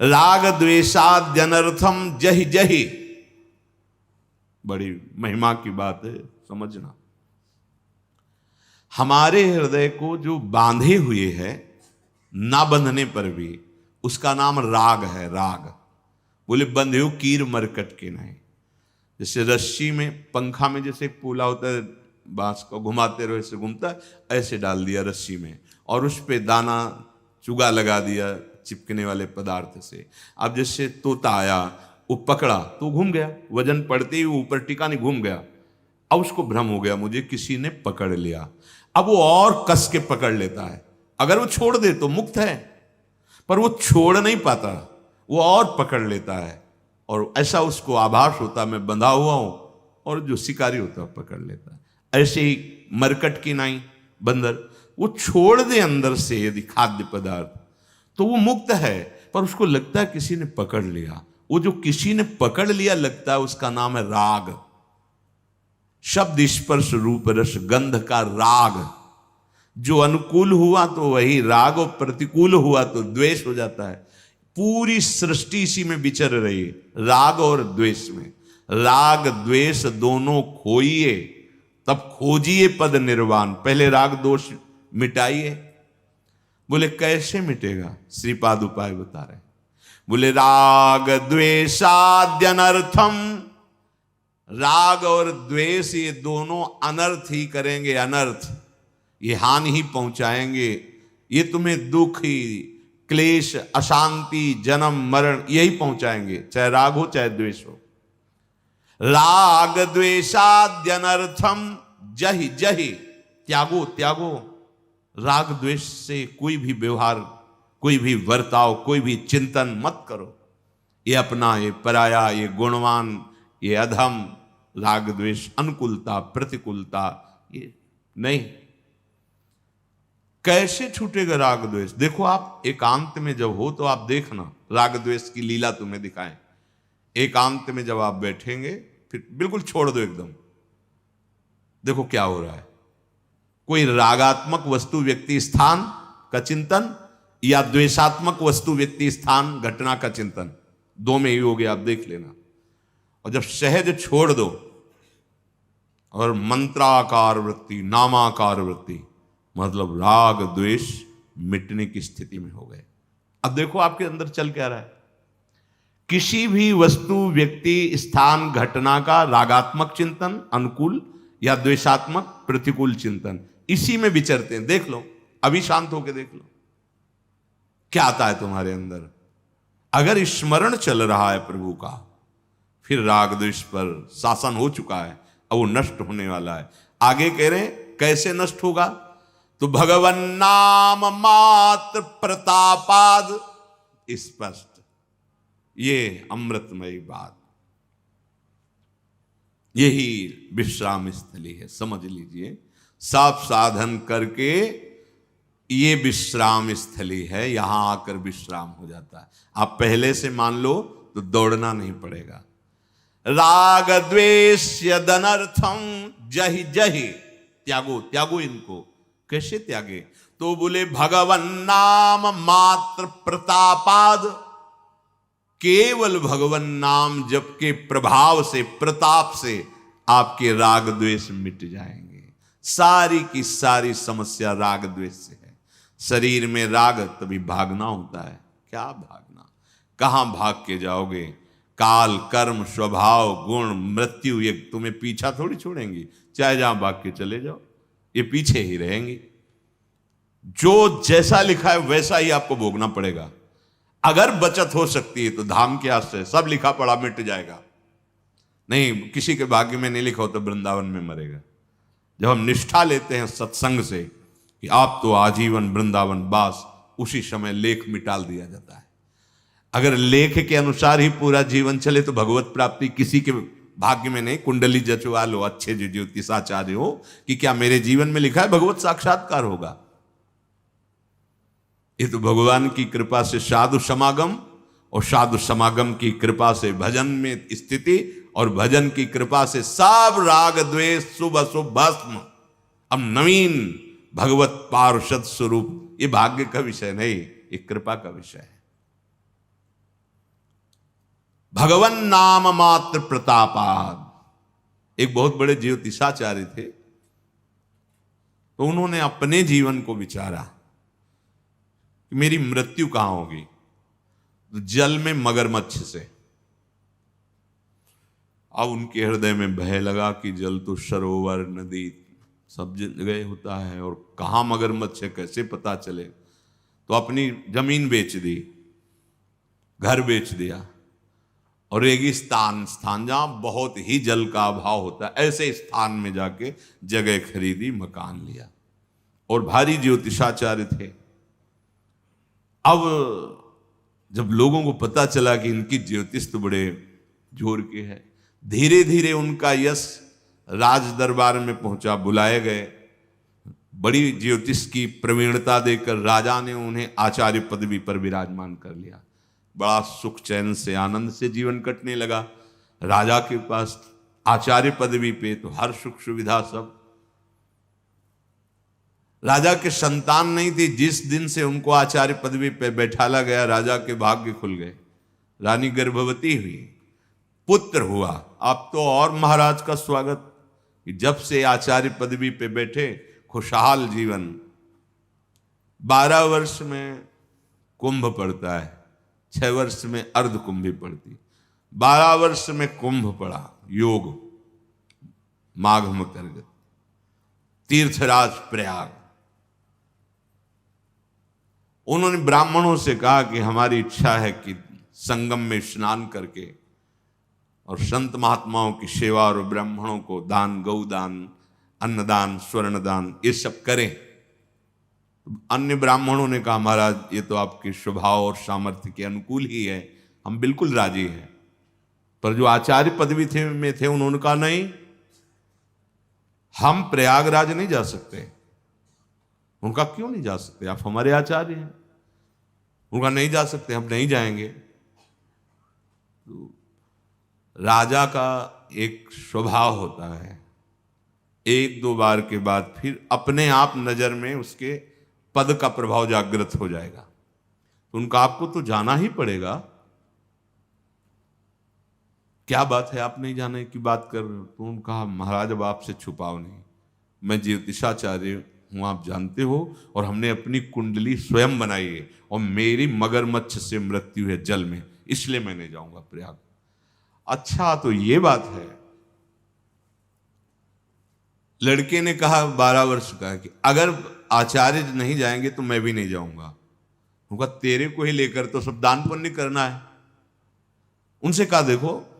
राग द्वेषाद्यनर्थम जहि जहि, बड़ी महिमा की बात है, समझना। हमारे हृदय को जो बांधे हुए है, ना बंधने पर भी, उसका नाम राग है। राग बोले बंधे हो कीर मरकट के नहीं। जैसे रस्सी में, पंखा में जैसे एक पूला होता है, बांस को घुमाते रहो ऐसे घूमता है, ऐसे डाल दिया रस्सी में और उस पे दाना चुगा लगा दिया चिपकने वाले पदार्थ से। अब जैसे तोता आया, वो पकड़ा तो घूम गया, वजन पड़ते ही ऊपर टिका नहीं, घूम गया। अब उसको भ्रम हो गया मुझे किसी ने पकड़ लिया। अब वो और कस के पकड़ लेता है। अगर वो छोड़ दे तो मुक्त है, पर वो छोड़ नहीं पाता, वो और पकड़ लेता है और ऐसा उसको आभास होता मैं बंधा हुआ हूं, और जो शिकारी होता है पकड़ लेता है। ऐसे ही मरकट की नाई, बंदर, वो छोड़ दे अंदर से यदि खाद्य पदार्थ तो वो मुक्त है, पर उसको लगता है किसी ने पकड़ लिया। वो जो किसी ने पकड़ लिया लगता है, उसका नाम है राग। शब्द स्पर्श रूप रस गंध का राग। जो अनुकूल हुआ तो वही राग, और प्रतिकूल हुआ तो द्वेष हो जाता है। पूरी सृष्टि इसी में विचर रही है, राग और द्वेष में। राग द्वेष दोनों खोइए, तब खोजिए पद निर्वाण। पहले राग दोष मिटाइए। बोले कैसे मिटेगा? श्रीपाद उपाय बता रहे। बोले राग द्वेषाद्यनर्थम, राग और द्वेष ये दोनों अनर्थ ही करेंगे। अनर्थ, ये हानि ही पहुंचाएंगे। ये तुम्हें दुख ही, क्लेश, अशांति, जन्म मरण यही पहुंचाएंगे, चाहे राग हो चाहे द्वेष हो। राग द्वेषाद्यनर्थम जहि जहि, त्यागो त्यागो। राग द्वेष से कोई भी व्यवहार, कोई भी वर्ताव, कोई भी चिंतन मत करो। ये अपना, ये पराया, ये गुणवान, ये अधम। राग द्वेष, अनुकूलता प्रतिकूलता, ये नहीं। कैसे छूटेगा राग द्वेष? देखो आप एकांत में जब हो तो आप देखना, राग द्वेष की लीला तुम्हें दिखाएं। एकांत में जब आप बैठेंगे, फिर बिल्कुल छोड़ दो एकदम, देखो क्या हो रहा है। कोई रागात्मक वस्तु व्यक्ति स्थान का चिंतन, या द्वेषात्मक वस्तु व्यक्ति स्थान घटना का चिंतन, दो में ही हो गया, आप देख लेना। और जब सहज छोड़ दो और मंत्राकार वृत्ति, नामाकार वृत्ति, मतलब राग द्वेष मिटने की स्थिति में हो गए। अब देखो आपके अंदर चल क्या रहा है। किसी भी वस्तु व्यक्ति स्थान घटना का रागात्मक चिंतन अनुकूल, या द्वेषात्मक प्रतिकूल चिंतन, इसी में विचरते हैं। देख लो, अभी शांत होकर देख लो क्या आता है तुम्हारे अंदर। अगर स्मरण चल रहा है प्रभु का, फिर राग द्वेष पर शासन हो चुका है, अब वो नष्ट होने वाला है। आगे कह रहे हैं कैसे नष्ट होगा? तो भगवन नाम मात्र प्रतापाद, स्पष्ट, ये अमृतमयी बात, यही विश्राम स्थली है, समझ लीजिए। सब साधन करके ये विश्राम स्थली है, यहां आकर विश्राम हो जाता है। आप पहले से मान लो तो दौड़ना नहीं पड़ेगा। राग द्वेष यदनर्थम जहि जहि, त्यागो त्यागो इनको। कैसे त्यागे? तो बोले भगवन नाम मात्र प्रतापाद, केवल भगवन नाम जप के प्रभाव से, प्रताप से आपके राग द्वेष मिट जाएंगे। सारी की सारी समस्या राग द्वेष से है। शरीर में राग, तभी भागना होता है। क्या भागना? कहां भाग के जाओगे? काल, कर्म, स्वभाव, गुण, मृत्यु, ये तुम्हें पीछा थोड़ी छोड़ेंगी। चाहे जहां भाग के चले जाओ, ये पीछे ही रहेंगी। जो जैसा लिखा है वैसा ही आपको भोगना पड़ेगा। अगर बचत हो सकती है तो धाम के आश्रय, सब लिखा पड़ा मिट जाएगा। नहीं, किसी के भाग्य में नहीं लिखा हो तो वृंदावन में मरेगा। जब हम निष्ठा लेते हैं सत्संग से कि आप तो आजीवन वृंदावन वास, उसी समय लेख मिटाल दिया जाता है। अगर लेख के अनुसार ही पूरा जीवन चले तो भगवत प्राप्ति किसी के भाग्य में नहीं। कुंडली जचवा लो, अच्छे जो ज्योतिषाचार्य हो, कि क्या मेरे जीवन में लिखा है भगवत साक्षात्कार होगा? ये तो भगवान की कृपा से साधु समागम, और साधु समागम की कृपा से भजन में स्थिति, और भजन की कृपा से सब राग द्वेष शुभ अशुभ भस्म। अब नवीन भगवत पार्षद स्वरूप, ये भाग्य का विषय नहीं, ये कृपा का विषय है। भगवन नाम मात्र प्रतापाद। एक बहुत बड़े ज्योतिषाचार्य थे, तो उन्होंने अपने जीवन को विचारा कि मेरी मृत्यु कहां होगी, तो जल में मगरमच्छ से। अब उनके हृदय में भय लगा कि जल तो सरोवर नदी सब जगह होता है, और कहाँ मगरमच्छ है कैसे पता चले। तो अपनी जमीन बेच दी, घर बेच दिया, और रेगिस्तान स्थान जहां बहुत ही जल का अभाव होता है, ऐसे स्थान में जाके जगह खरीदी, मकान लिया। और भारी ज्योतिषाचार्य थे। अब जब लोगों को पता चला कि इनकी ज्योतिष तो बड़े जोर के है, धीरे धीरे उनका यश राज दरबार में पहुंचा, बुलाए गए। बड़ी ज्योतिष की प्रवीणता देकर राजा ने उन्हें आचार्य पदवी पर विराजमान कर लिया। बड़ा सुख चैन से आनंद से जीवन कटने लगा। राजा के पास आचार्य पदवी पे तो हर सुख सुविधा सब। राजा के संतान नहीं थी, जिस दिन से उनको आचार्य पदवी पे बैठाला गया, राजा के भाग्य खुल गए। रानी गर्भवती हुई, पुत्र हुआ। अब तो और महाराज का स्वागत कि जब से आचार्य पदवी पे बैठे, खुशहाल जीवन। 12 वर्ष में कुंभ पड़ता है, 6 वर्ष में अर्ध कुंभी पड़ती, 12 वर्ष में कुंभ पड़ा, योग माघ मकर, तीर्थराज प्रयाग। उन्होंने ब्राह्मणों से कहा कि हमारी इच्छा है कि संगम में स्नान करके और संत महात्माओं की सेवा और ब्राह्मणों को दान, गौदान, अन्नदान, स्वर्णदान ये सब करें। अन्य ब्राह्मणों ने कहा महाराज ये तो आपके स्वभाव और सामर्थ्य के अनुकूल ही है, हम बिल्कुल राजी हैं। पर जो आचार्य पदवी में थे उन्होंने कहा नहीं, हम प्रयागराज नहीं जा सकते। उनका क्यों नहीं जा सकते, आप हमारे आचार्य हैं। उनका नहीं जा सकते, हम नहीं जाएंगे। तो राजा का एक स्वभाव होता है, 1-2 बार के बाद फिर अपने आप नजर में उसके पद का प्रभाव जागृत हो जाएगा। तो उनका आपको तो जाना ही पड़ेगा। क्या बात है, आप नहीं जाने की बात कर रहे हो? तो उनका महाराज अब आपसे छुपाव नहीं, मैं ज्योतिषाचार्य हूं, आप जानते हो, और हमने अपनी कुंडली स्वयं बनाई है, और मेरी मगरमच्छ से मृत्यु है जल में, इसलिए मैं नहीं जाऊंगा प्रयाग। अच्छा तो ये बात है। लड़के ने कहा 12 वर्ष का कि अगर आचार्य नहीं जाएंगे तो मैं भी नहीं जाऊंगा। उनका तेरे को ही लेकर तो सब दान पुण्य करना है। उनसे कहा देखो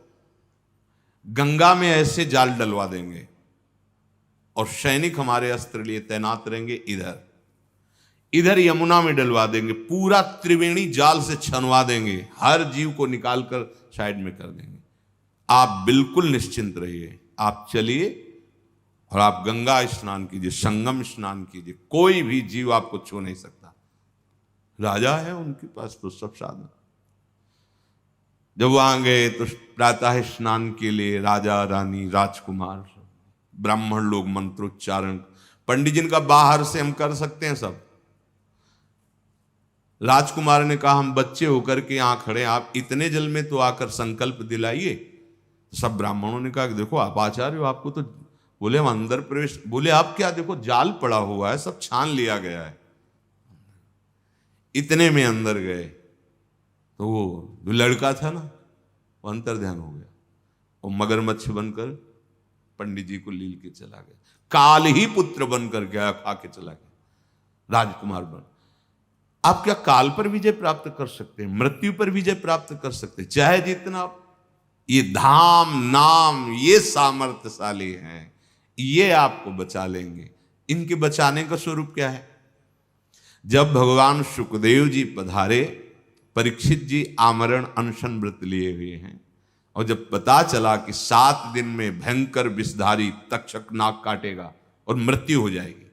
गंगा में ऐसे जाल डलवा देंगे और सैनिक हमारे अस्त्र लिए तैनात रहेंगे, इधर यमुना में डलवा देंगे, पूरा त्रिवेणी जाल से छनवा देंगे, हर जीव को निकालकर साइड में कर देंगे। आप बिल्कुल निश्चिंत रहिए, आप चलिए और आप गंगा स्नान कीजिए, संगम स्नान कीजिए, कोई भी जीव आपको छू नहीं सकता। राजा है उनके पास तो सब साधन। जब वहां गए तो प्रातः स्नान के लिए राजा रानी राजकुमार ब्राह्मण लोग मंत्रोच्चारण, पंडित जी का बाहर से हम कर सकते हैं सब। राजकुमार ने कहा हम बच्चे होकर के यहां खड़े, आप इतने जल में तो आकर संकल्प दिलाइए। सब ब्राह्मणों ने कहा कि देखो आप आचार्य हो, आपको तो, बोले हम अंदर प्रवेश, बोले आप क्या, देखो जाल पड़ा हुआ है, सब छान लिया गया है। इतने में अंदर गए तो वो जो लड़का था ना वो अंतर ध्यान हो गया, वो मगरमच्छ बनकर पंडित जी को लील के चला गया, काल ही पुत्र बनकर गया, खा के चला गया, राजकुमार बन। आप क्या काल पर विजय प्राप्त कर सकते हैं, मृत्यु पर विजय प्राप्त कर सकते हैं, चाहे जितना। ये धाम नाम ये सामर्थ्यशाली हैं, ये आपको बचा लेंगे। इनके बचाने का स्वरूप क्या है? जब भगवान सुखदेव जी पधारे, परीक्षित जी आमरण अनशन व्रत लिए हुए हैं, और जब पता चला कि 7 दिन में भयंकर विषधारी तक्षक नाक काटेगा और मृत्यु हो जाएगी,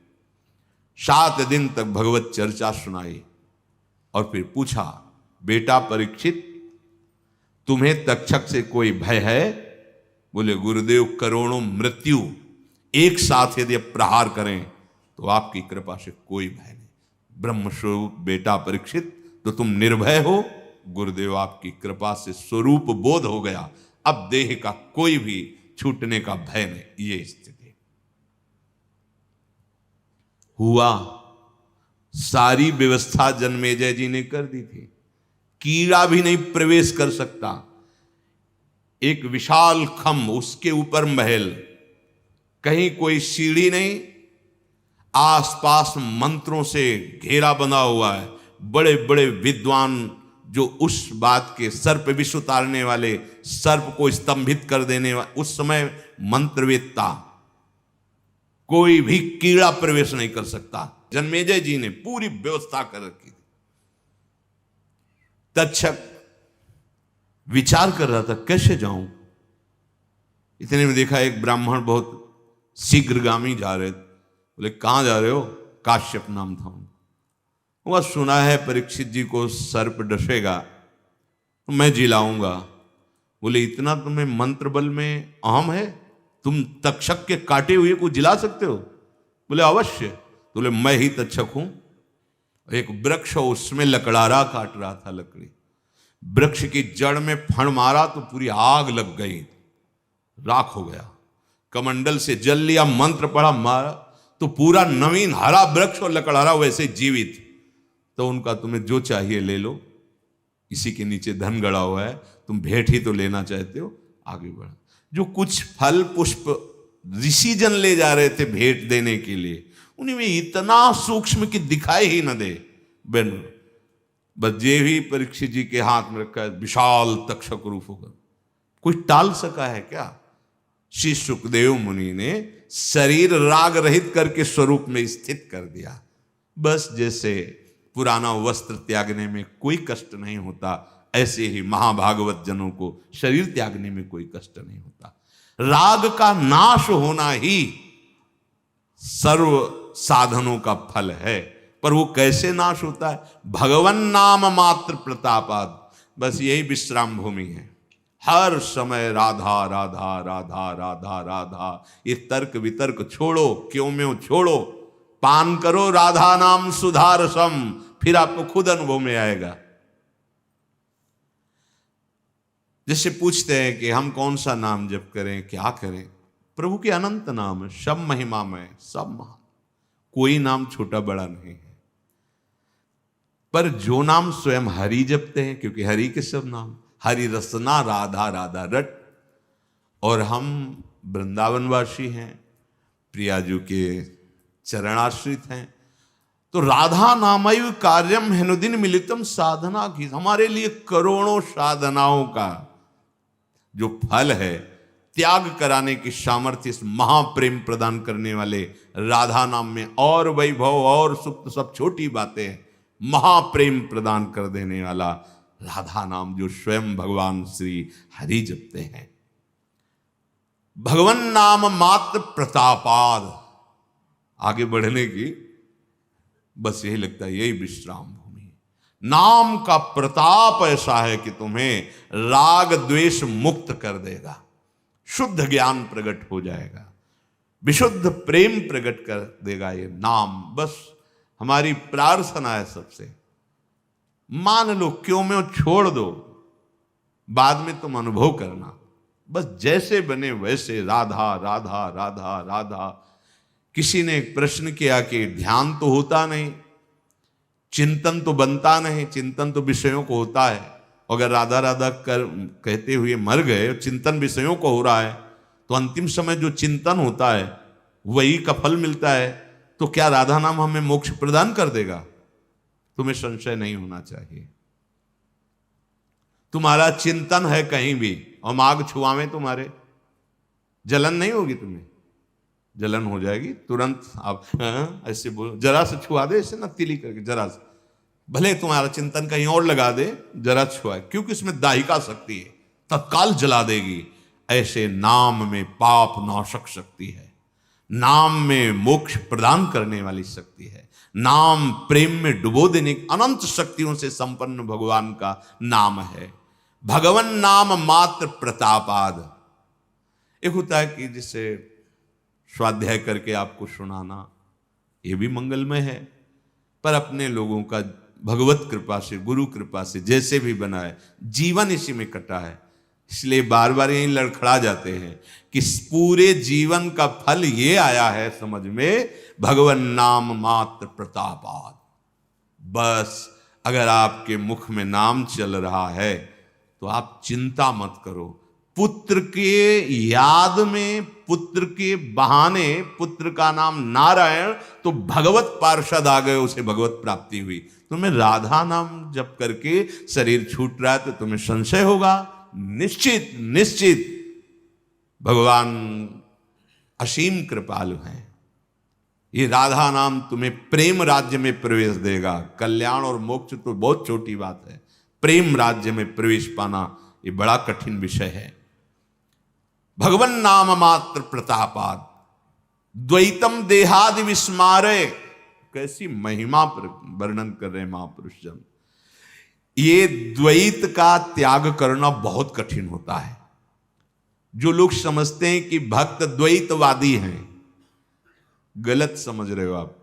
7 दिन तक भगवत चर्चा सुनाई, और फिर पूछा, बेटा परीक्षित, तुम्हें तक्षक से कोई भय है? बोले, गुरुदेव, करोड़ों मृत्यु एक साथ यदि प्रहार करें तो आपकी कृपा से कोई भय नहीं। ब्रह्मस्वरूप बेटा परीक्षित, तो तुम निर्भय हो। गुरुदेव, आपकी कृपा से स्वरूप बोध हो गया, अब देह का कोई भी छूटने का भय नहीं। ये स्थिति हुआ। सारी व्यवस्था जन्मेजय जी ने कर दी थी, कीड़ा भी नहीं प्रवेश कर सकता। एक विशाल खम्भ, उसके ऊपर महल, कहीं कोई सीढ़ी नहीं, आसपास मंत्रों से घेरा बना हुआ है। बड़े बड़े विद्वान जो उस बात के सर्प विष उतारने वाले, सर्प को स्तंभित कर देने वाले उस समय मंत्रवेत्ता, कोई भी कीड़ा प्रवेश नहीं कर सकता। जन्मेजय जी ने पूरी व्यवस्था कर रखी थी। तक्षक विचार कर रहा था, कैसे जाऊं। इतने में देखा एक ब्राह्मण बहुत शीघ्रगामी जा रहे थे। बोले, कहां जा रहे हो? काश्यप नाम था उनका। वह सुना है परीक्षित जी को सर्प डसेगा तो मैं जिलाऊंगा। बोले, इतना तुम्हें मंत्र बल में अहम है, तुम तक्षक के काटे हुए को जिला सकते हो? बोले, अवश्य। बोले, मैं ही तक्षक हूं। एक वृक्ष, उसमें लकड़ारा काट रहा था लकड़ी, वृक्ष की जड़ में फण मारा तो पूरी आग लग गई, राख हो गया। कमंडल से जल लिया, मंत्र पढ़ा, मारा तो पूरा नवीन हरा वृक्ष और लकड़ारा वैसे जीवित। तो उनका, तुम्हें जो चाहिए ले लो, इसी के नीचे धन गड़ा हुआ है, तुम भेंट ही तो लेना चाहते हो, आगे बढ़ा। जो कुछ फल पुष्प ऋषि जन ले जा रहे थे भेंट देने के लिए, उन्हीं में इतना सूक्ष्म कि दिखाई ही न दे। बस ये भी परीक्षित जी के हाथ में रखा है, विशाल तक्षक रूप होकर। कोई टाल सका है क्या? श्री सुखदेव मुनि ने शरीर राग रहित करके स्वरूप में स्थित कर दिया। बस जैसे पुराना वस्त्र त्यागने में कोई कष्ट नहीं होता, ऐसे ही महाभागवत जनों को शरीर त्यागने में कोई कष्ट नहीं होता। राग का नाश होना ही सर्व साधनों का फल है। पर वो कैसे नाश होता है? भगवन नाम मात्र प्रतापाद। बस यही विश्राम भूमि है। हर समय राधा राधा राधा राधा राधा। ये तर्क वितर्क छोड़ो, क्यों में छोड़ो, पान करो राधा नाम सुधारसम, फिर आपको खुद अनुभव में आएगा। जैसे पूछते हैं कि हम कौन सा नाम जप करें, क्या करें? प्रभु के अनंत नाम है, सब महिमामय, सब महान, कोई नाम छोटा बड़ा नहीं है। पर जो नाम स्वयं हरि जपते हैं, क्योंकि हरि के सब नाम, हरि रसना राधा राधा रट। और हम वृंदावनवासी हैं, प्रियाजू के चरणाश्रित हैं, तो राधा नामयु कार्यम हेनुदिन मिलितम साधना की, हमारे लिए करोड़ों साधनाओं का जो फल है, त्याग कराने की सामर्थ्य इस महाप्रेम प्रदान करने वाले राधा नाम में, और वैभव और सुख सब छोटी बातें हैं, महाप्रेम प्रदान कर देने वाला राधा नाम जो स्वयं भगवान श्री हरि जपते हैं। भगवन नाम मात्र प्रतापाद। आगे बढ़ने की बस यही लगता है, यही विश्राम भूमि। नाम का प्रताप ऐसा है कि तुम्हें राग द्वेष मुक्त कर देगा, शुद्ध ज्ञान प्रकट हो जाएगा, विशुद्ध प्रेम प्रकट कर देगा ये नाम। बस हमारी प्रार्थना है सबसे, मान लो क्यों में छोड़ दो, बाद में तुम अनुभव करना। बस जैसे बने वैसे राधा राधा राधा राधा। किसी ने एक प्रश्न किया कि ध्यान तो होता नहीं, चिंतन तो बनता नहीं, चिंतन तो विषयों को होता है। अगर राधा राधा कर कहते हुए मर गए, चिंतन विषयों को हो रहा है, तो अंतिम समय जो चिंतन होता है वही का फल मिलता है, तो क्या राधा नाम हमें मोक्ष प्रदान कर देगा? तुम्हें संशय नहीं होना चाहिए। तुम्हारा चिंतन है कहीं भी और माग छुआवे तुम्हारे, जलन नहीं होगी, तुम्हें जलन हो जाएगी तुरंत। आप ऐसे बोलो, जरा से छुआ दे, ऐसे ना तिली करके जरा से, भले तुम्हारा चिंतन कहीं और लगा दे, जरा छुआ, क्योंकि इसमें दाहिका शक्ति है, तत्काल जला देगी। ऐसे नाम में पाप नाशक शक्ति है, नाम में मोक्ष प्रदान करने वाली शक्ति है, नाम प्रेम में डुबो देने, अनंत शक्तियों से संपन्न भगवान का नाम है। भगवन नाम मात्र प्रतापाद। एक होता है कि जिसे स्वाध्याय करके आपको सुनाना, ये भी मंगलमय है, पर अपने लोगों का भगवत कृपा से, गुरु कृपा से जैसे भी बना है, जीवन इसी में कटा है, इसलिए बार बार यही लड़खड़ा जाते हैं कि पूरे जीवन का फल ये आया है समझ में, भगवन नाम मात्र प्रतापाद। बस अगर आपके मुख में नाम चल रहा है तो आप चिंता मत करो। पुत्र के याद में, पुत्र के बहाने, पुत्र का नाम नारायण, तो भगवत पार्षद आ गए, उसे भगवत प्राप्ति हुई। तुम्हें राधा नाम जप करके शरीर छूट रहा है तो तुम्हें संशय होगा? निश्चित निश्चित भगवान असीम कृपालु हैं। ये राधा नाम तुम्हें प्रेम राज्य में प्रवेश देगा। कल्याण और मोक्ष तो बहुत छोटी बात है, प्रेम राज्य में प्रवेश पाना ये बड़ा कठिन विषय है। भगवन नाम मात्र प्रतापाद द्वैतम देहादि विस्मारे। कैसी महिमा पर वर्णन कर रहे हैं महापुरुष जन। ये द्वैत का त्याग करना बहुत कठिन होता है। जो लोग समझते हैं कि भक्त द्वैतवादी हैं, गलत समझ रहे हो आप।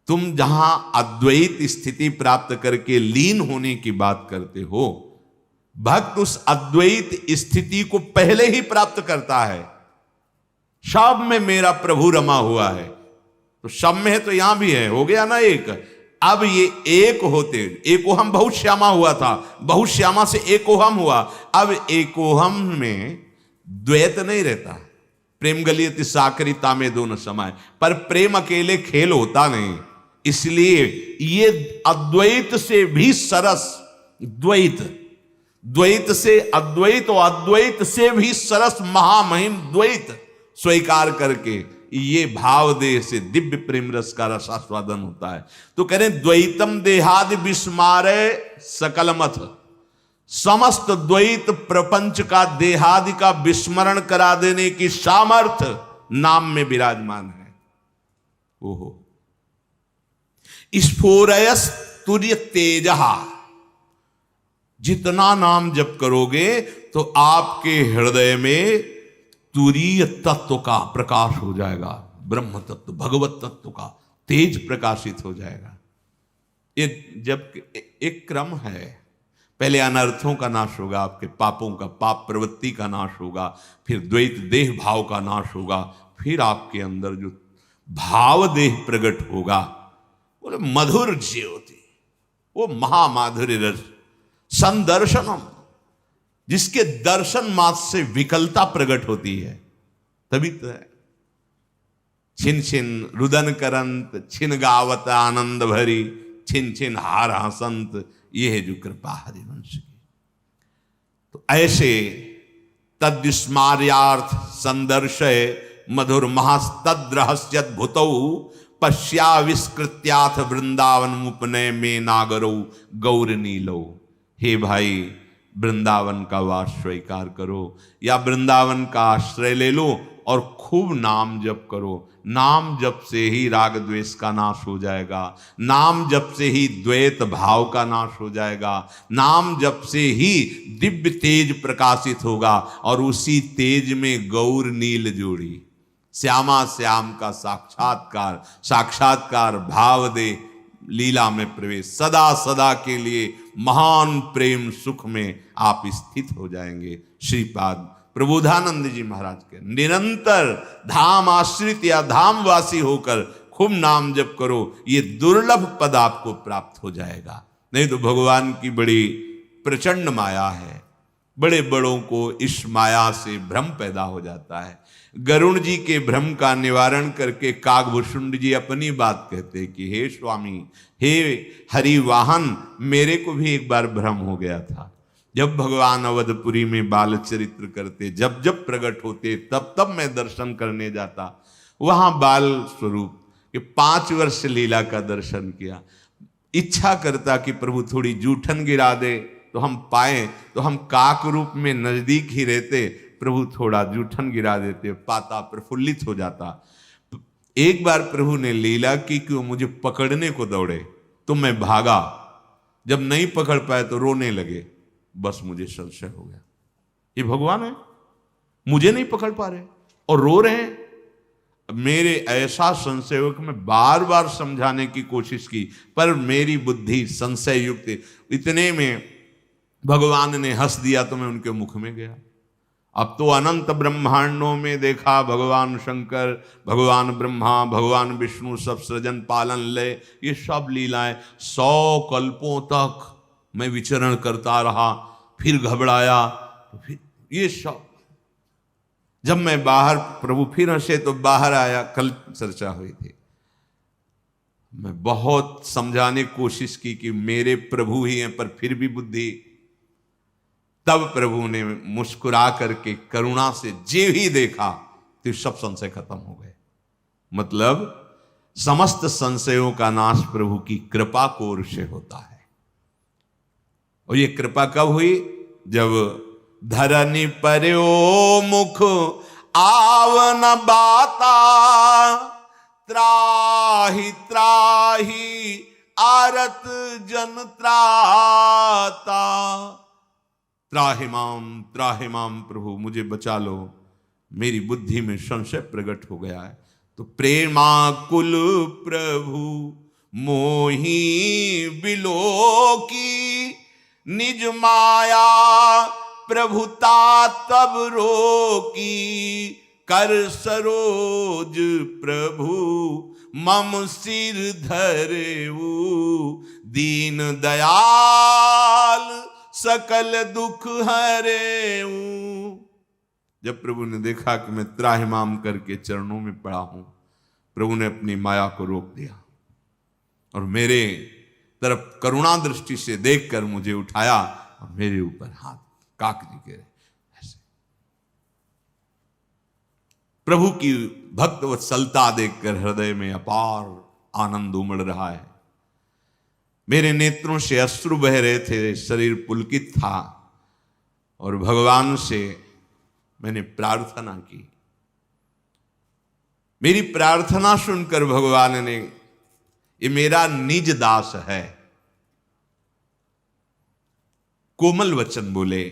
तुम जहां अद्वैत स्थिति प्राप्त करके लीन होने की बात करते हो, भक्त उस अद्वैत स्थिति को पहले ही प्राप्त करता है। सब में मेरा प्रभु रमा हुआ है, तो सब में है तो यहां भी है, हो गया ना एक। अब ये एक होते, एकोहम बहुत श्यामा हुआ था, बहुत श्यामा से एकोहम हुआ। अब एकोहम में द्वैत नहीं रहता। प्रेम गलियति साकरिता में दोनों समय, पर प्रेम अकेले खेल होता नहीं। इसलिए ये अद्वैत से भी सरस द्वैत, द्वैत से अद्वैत और अद्वैत से भी सरस महामहिम द्वैत स्वीकार करके ये भाव देह से दिव्य प्रेम रस का रसास्वादन होता है। तो कह रहे द्वैतम देहादि विस्मारे सकलमथ, समस्त द्वैत प्रपंच का देहादि का विस्मरण करा देने की सामर्थ्य नाम में विराजमान है। ओहो स्फोरयस तुर्य तेजहा। जितना नाम जप करोगे तो आपके हृदय में तुरीय तत्व का प्रकाश हो जाएगा, ब्रह्म तत्व, भगवत तत्व का तेज प्रकाशित हो जाएगा। ये जब एक क्रम है, पहले अनर्थों का नाश होगा, आपके पापों का, पाप प्रवृत्ति का नाश होगा, फिर द्वैत देह भाव का नाश होगा, फिर आपके अंदर जो भाव देह प्रकट होगा, बोले मधुर ज्योति, वो महामाधुर्य रस संदर्शनम, जिसके दर्शन मात्र से विकलता प्रकट होती है। तभी तो है छिन छिन रुदन करंत, छिन गावत आनंद भरी, छिन छिन हार हसंत, ये है जो कृपा हरिवंश की। तो ऐसे तद्विस्मार्यार्थ संदर्शय मधुर महस्तद्रहस्यद्भुतौ पश्याविष्कृत्याथ वृंदावन मुपनय में नागरौ गौर नीलो। हे भाई, वृंदावन का वास स्वीकार करो या वृंदावन का आश्रय ले लो और खूब नाम जप करो। नाम जप से ही राग द्वेष का नाश हो जाएगा, नाम जप से ही द्वैत भाव का नाश हो जाएगा, नाम जप से ही दिव्य तेज प्रकाशित होगा और उसी तेज में गौर नील जोड़ी, श्यामा श्याम का साक्षात्कार, साक्षात्कार भाव दे लीला में प्रवेश, सदा सदा के लिए महान प्रेम सुख में आप स्थित हो जाएंगे। श्रीपाद प्रबोधानंद जी महाराज के निरंतर धाम आश्रित या धामवासी होकर खूब नाम जप करो, ये दुर्लभ पद आपको प्राप्त हो जाएगा। नहीं तो भगवान की बड़ी प्रचंड माया है, बड़े बड़ों को इस माया से भ्रम पैदा हो जाता है। गरुण जी के भ्रम का निवारण करके कागभूषुंड जी अपनी बात कहते कि हे स्वामी, हे हरिवाहन, मेरे को भी एक बार भ्रम हो गया था। जब भगवान अवधपुरी में बाल चरित्र करते, जब जब प्रकट होते, तब तब मैं दर्शन करने जाता। वहां बाल स्वरूप के 5 वर्ष लीला का दर्शन किया। इच्छा करता कि प्रभु थोड़ी जूठन गिरा दे तो हम पाए, तो हम काक रूप में नजदीक ही रहते, प्रभु थोड़ा जूठन गिरा देते, पाता प्रफुल्लित हो जाता। एक बार प्रभु ने लीला की कि वो मुझे पकड़ने को दौड़े तो मैं भागा, जब नहीं पकड़ पाए तो रोने लगे। बस मुझे संशय हो गया, ये भगवान है, मुझे नहीं पकड़ पा रहे और रो रहे हैं। मेरे ऐसा संशय हो कि मैं बार बार समझाने की कोशिश की, पर मेरी बुद्धि संशय युक्त, इतने में भगवान ने हंस दिया तो मैं उनके मुख में गया। अब तो अनंत ब्रह्मांडों में देखा भगवान शंकर, भगवान ब्रह्मा, भगवान विष्णु सब सृजन पालन लय, ये सब लीलाएं 100 कल्पों तक मैं विचरण करता रहा, फिर घबराया तो फिर ये सब। जब मैं बाहर, प्रभु फिर हंसे तो बाहर आया, कल चर्चा हुई थी, मैं बहुत समझाने की कोशिश की कि मेरे प्रभु ही हैं, पर फिर भी बुद्धि। तब प्रभु ने मुस्कुरा करके करुणा से जे ही देखा तो सब संशय खत्म हो गए। मतलब समस्त संशयों का नाश प्रभु की कृपा को ओर से होता है। और ये कृपा कब हुई? जब धरनी पर्यो मुख आवन बाता, त्राहि त्राहि आरत जन त्राता। त्राहि माम प्रभु, मुझे बचा लो, मेरी बुद्धि में संशय प्रकट हो गया है। तो प्रेमाकुल प्रभु मोही बिलो की, निज माया प्रभुता तब रोकी। कर सरोज प्रभु मम सिर धरेऊ, दीन दयाल सकल दुख हरेऊ। जब प्रभु ने देखा कि मैं त्राहिमाम करके चरणों में पड़ा हूं, प्रभु ने अपनी माया को रोक दिया और मेरे तरफ करुणा दृष्टि से देखकर मुझे उठाया और मेरे ऊपर हाथ काकरी के ऐसे। प्रभु की भक्त वत्सलता देखकर हृदय में अपार आनंद उमड़ रहा है। मेरे नेत्रों से अश्रु बह रहे थे, शरीर पुलकित था और भगवान से मैंने प्रार्थना की। मेरी प्रार्थना सुनकर भगवान ने, ये मेरा निज दास है, कोमल वचन बोले।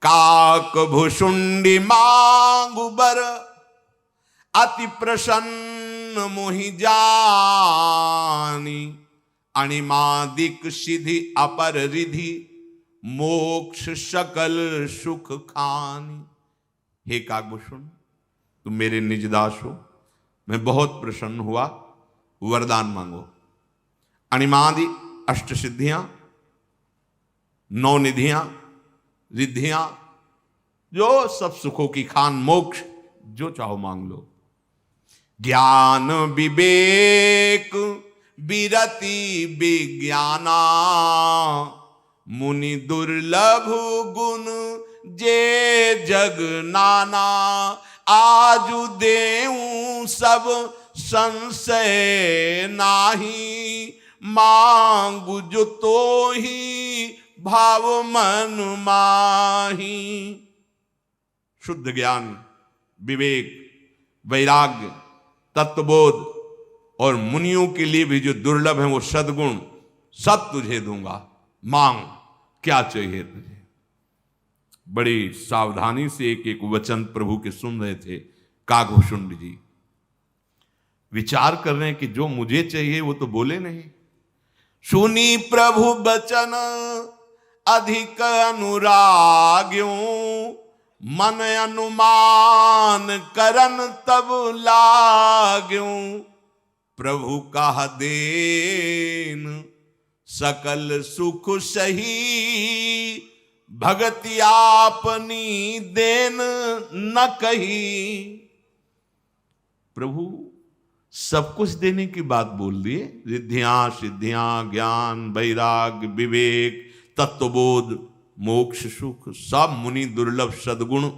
काक भुषुंडी मांगु बर, अति प्रसन्न मोहि जानी। अणिमादिक सिद्धि अपर रिधि, मोक्ष सकल सुख खानी। हे काकभूषण, तुम मेरे निज दास हो, मैं बहुत प्रसन्न हुआ, वरदान मांगो। अणिमादि अष्ट सिद्धियां, 9 निधियां, रिद्धियां, जो सब सुखों की खान, मोक्ष जो चाहो मांग लो। ज्ञान विवेक विरति विज्ञाना, मुनि दुर्लभ गुण जे जग नाना। आजु देऊं सब संशय नाही, मांगु जो तो ही भाव मन माही। शुद्ध ज्ञान, विवेक, वैराग्य, तत्वबोध और मुनियों के लिए भी जो दुर्लभ है वो सद्गुण, सब तुझे दूंगा, मांग क्या चाहिए तुझे। बड़ी सावधानी से एक एक वचन प्रभु के सुन रहे थे काकभूषुंड जी। विचार कर रहे हैं कि जो मुझे चाहिए वो तो बोले नहीं। सुनी प्रभु बचन अधिक अनुराग्यों, मन अनुमान करन तब लाग्यों। प्रभु कहा देन सकल सुख सही, भगति आपनी देन न कही। प्रभु सब कुछ देने की बात बोल दिए, रिद्धियां सिद्धियां, ज्ञान वैराग्य विवेक तत्वबोध मोक्ष सुख, सब मुनि दुर्लभ सद्गुण,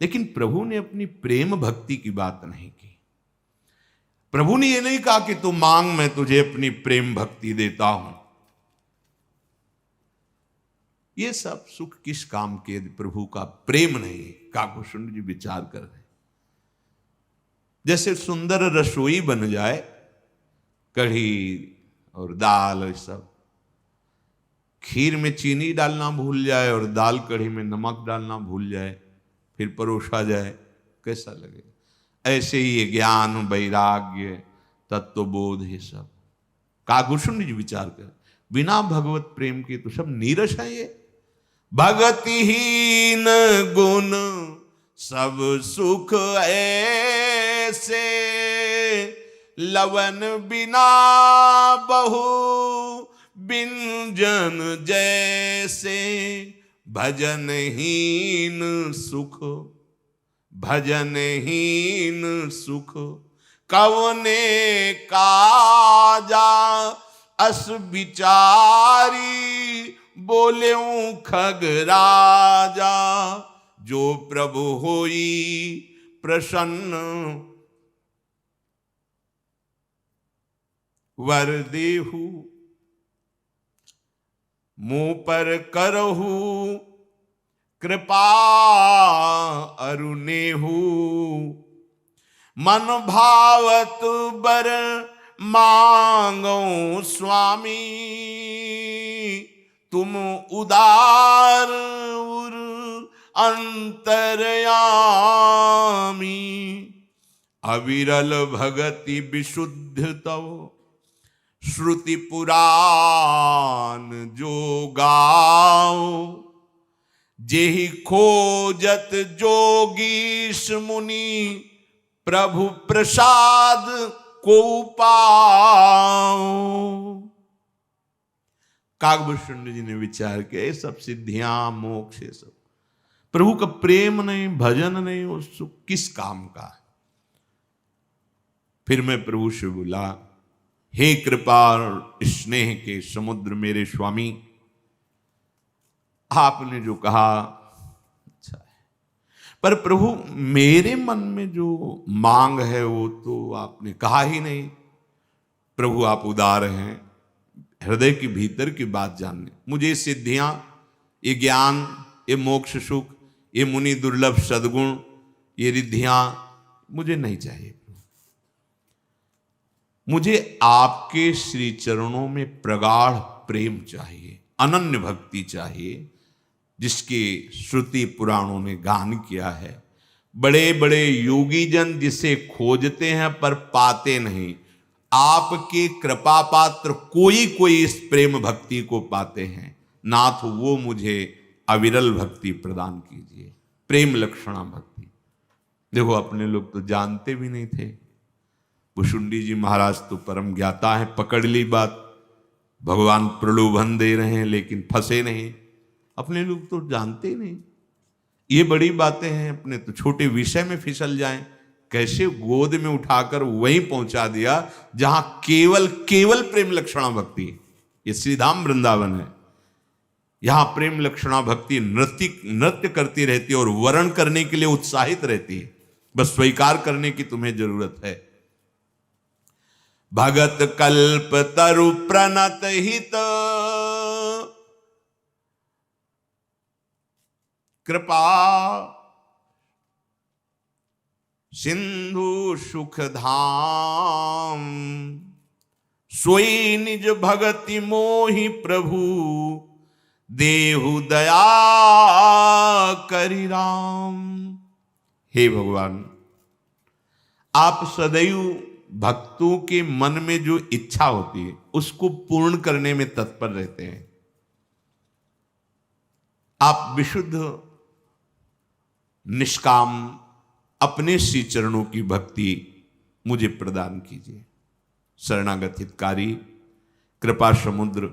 लेकिन प्रभु ने अपनी प्रेम भक्ति की बात नहीं की। प्रभु ने यह नहीं कहा कि तू मांग, मैं तुझे अपनी प्रेम भक्ति देता हूं। ये सब सुख किस काम के, प्रभु का प्रेम नहीं। काकभूषुंड जी विचार कर रहे, जैसे सुंदर रसोई बन जाए, कढ़ी और दाल और सब, खीर में चीनी डालना भूल जाए और दाल कढ़ी में नमक डालना भूल जाए, फिर परोसा जाए, कैसा लगेगा? ऐसे ही ये ज्ञान, वैराग्य, तत्वबोध, ये सब काकुशुंड जी विचार कर, बिना भगवत प्रेम के तो सब नीरस है। ये भगतिहीन गुण सब सुख ऐसे, लवन बिना बहु बिंजन जैसे, भजनहीन सुख, भजनहीन सुख कवने काजा, अस विचारी बोले खग राजा, जो प्रभु होई प्रसन्न वर देहु, मुंह पर करहु कृपा अरुनेहु, मन भावत बर मांगो स्वामी, तुम उदार उर अंतरयामी, अविरल भगति विशुद्ध तव श्रुति पुराण जो गाओ, जेहि खोजत जोगीश मुनि, प्रभु प्रसाद को पाओ। काकभूषण जी ने विचार किया, ये सब सिद्धियां, मोक्ष, ये सब प्रभु का प्रेम नहीं, भजन नहीं, वो सुख किस काम का है? फिर मैं प्रभु से बोला, हे कृपा और स्नेह के समुद्र मेरे स्वामी, आपने जो कहा अच्छा है, पर प्रभु मेरे मन में जो मांग है वो तो आपने कहा ही नहीं। प्रभु आप उदार हैं, हृदय के भीतर की बात जानने, मुझे सिद्धियां, ये ज्ञान, ये मोक्ष सुख, ये मुनि दुर्लभ सद्गुण, ये रिद्धियां मुझे नहीं चाहिए। मुझे आपके श्री चरणों में प्रगाढ़ प्रेम चाहिए, अनन्य भक्ति चाहिए, जिसकी श्रुति पुराणों ने गान किया है। बड़े बड़े योगी जन जिसे खोजते हैं पर पाते नहीं, आपके कृपा पात्र कोई कोई इस प्रेम भक्ति को पाते हैं। नाथ वो मुझे अविरल भक्ति प्रदान कीजिए, प्रेम लक्षणा भक्ति। देखो अपने लोग तो जानते भी नहीं थे, भुशुंडी जी महाराज तो परम ज्ञाता है, पकड़ ली बात, भगवान प्रलोभन दे रहे हैं लेकिन फंसे नहीं। अपने लोग तो जानते ही नहीं, ये बड़ी बातें हैं, अपने तो छोटे विषय में फिसल जाएं। कैसे गोद में उठाकर वहीं पहुंचा दिया जहां केवल केवल प्रेम लक्षणा भक्ति। ये श्रीधाम वृंदावन है, यहां प्रेम लक्षणा भक्ति नृत्य करती रहती है और वर्ण करने के लिए उत्साहित रहती है। बस स्वीकार करने की तुम्हें जरूरत है। भगत कल्प तरु प्रणत हित, कृपा सिंधु सुख धाम, सोई निज भगति मोहि प्रभु, देहु दया करि राम। हे भगवान, आप सदैव भक्तों के मन में जो इच्छा होती है उसको पूर्ण करने में तत्पर रहते हैं। आप विशुद्ध निष्काम अपने श्री चरणों की भक्ति मुझे प्रदान कीजिए। शरणागत हितकारी, कृपा समुद्र,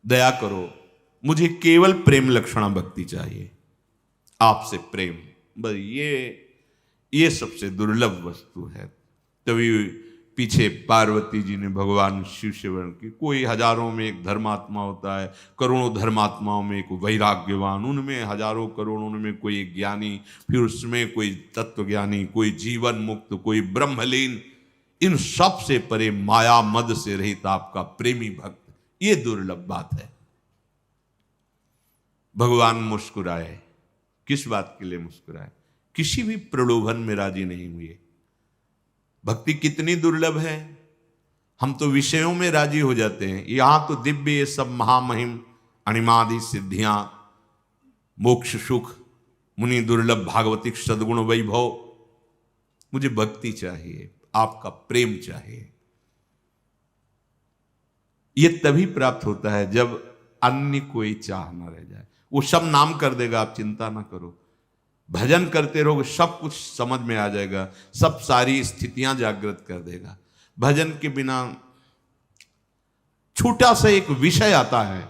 दया करो, मुझे केवल प्रेम लक्षणा भक्ति चाहिए, आपसे प्रेम। बस ये सबसे दुर्लभ वस्तु है। तभी पीछे पार्वती जी ने भगवान शिव से वर्ण की, कोई हजारों में एक धर्मात्मा होता है, करोड़ों धर्मात्माओं में एक वैराग्यवान, उनमें हजारों करोड़ों में कोई एक ज्ञानी, फिर उसमें कोई तत्वज्ञानी, कोई जीवन मुक्त, कोई ब्रह्मलीन, इन सब से परे माया मद से रहित आपका प्रेमी भक्त। ये दुर्लभ बात है। भगवान मुस्कुराए। किस बात के लिए मुस्कुराए? किसी भी प्रलोभन में राजी नहीं हुए। भक्ति कितनी दुर्लभ है। हम तो विषयों में राजी हो जाते हैं। यहां तो दिव्य ये सब महामहिम अणिमादि सिद्धियां, मोक्ष सुख, मुनि दुर्लभ भागवतिक सद्गुण वैभव। मुझे भक्ति चाहिए, आपका प्रेम चाहिए। ये तभी प्राप्त होता है जब अन्य कोई चाह न रह जाए। वो सब नाम कर देगा, आप चिंता ना करो। भजन करते रहोगे, सब कुछ समझ में आ जाएगा, सब सारी स्थितियां जागृत कर देगा। भजन के बिना छोटा सा एक विषय आता है,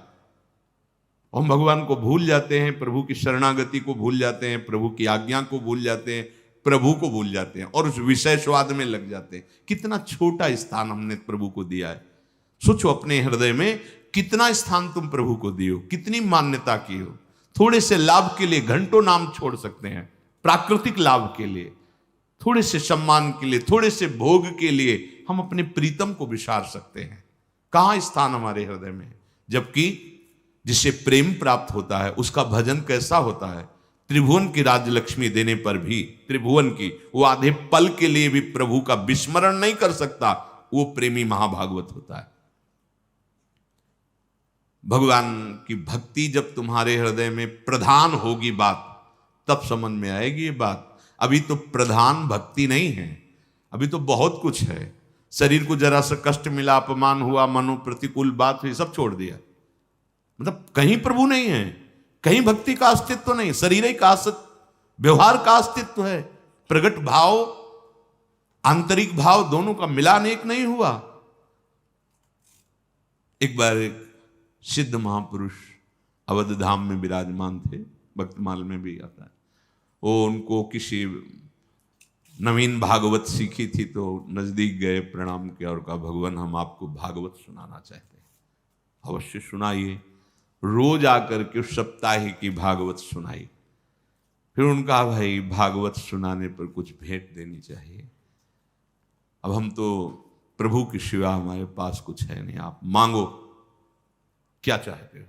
हम भगवान को भूल जाते हैं, प्रभु की शरणागति को भूल जाते हैं, प्रभु की आज्ञा को भूल जाते हैं, प्रभु को भूल जाते हैं और उस विषय स्वाद में लग जाते हैं। कितना छोटा स्थान हमने प्रभु को दिया है। सोचो अपने हृदय में कितना स्थान तुम प्रभु को दियो, कितनी मान्यता की हो। थोड़े से लाभ के लिए घंटों नाम छोड़ सकते हैं, प्राकृतिक लाभ के लिए, थोड़े से सम्मान के लिए, थोड़े से भोग के लिए हम अपने प्रीतम को विसार सकते हैं। कहां स्थान हमारे हृदय में। जबकि जिसे प्रेम प्राप्त होता है उसका भजन कैसा होता है। त्रिभुवन की राज्य लक्ष्मी देने पर भी, त्रिभुवन की, वो आधे पल के लिए भी प्रभु का विस्मरण नहीं कर सकता, वो प्रेमी महाभागवत होता है। भगवान की भक्ति जब तुम्हारे हृदय में प्रधान होगी बात, तब समझ में आएगी ये बात। अभी तो प्रधान भक्ति नहीं है, अभी तो बहुत कुछ है। शरीर को जरा सा कष्ट मिला, अपमान हुआ, मनो प्रतिकूल बात हुई, सब छोड़ दिया। मतलब कहीं प्रभु नहीं है, कहीं भक्ति का अस्तित्व नहीं, शरीर ही का अस्तित्व, व्यवहार का अस्तित्व है। प्रगट भाव आंतरिक भाव दोनों का मिलान एक नहीं हुआ। एक बार एक सिद्ध महापुरुष अवध धाम में विराजमान थे, भक्तमाल में भी आता है। वो उनको किसी नवीन भागवत सीखी थी तो नजदीक गए, प्रणाम किया और कहा, भगवान हम आपको भागवत सुनाना चाहते हैं, अवश्य सुनाइए। रोज आकर के उस सप्ताह की भागवत सुनाई। फिर उनका, भाई भागवत सुनाने पर कुछ भेंट देनी चाहिए। अब हम तो प्रभु के सिवा हमारे पास कुछ है नहीं, आप मांगो, क्या चाहते हो।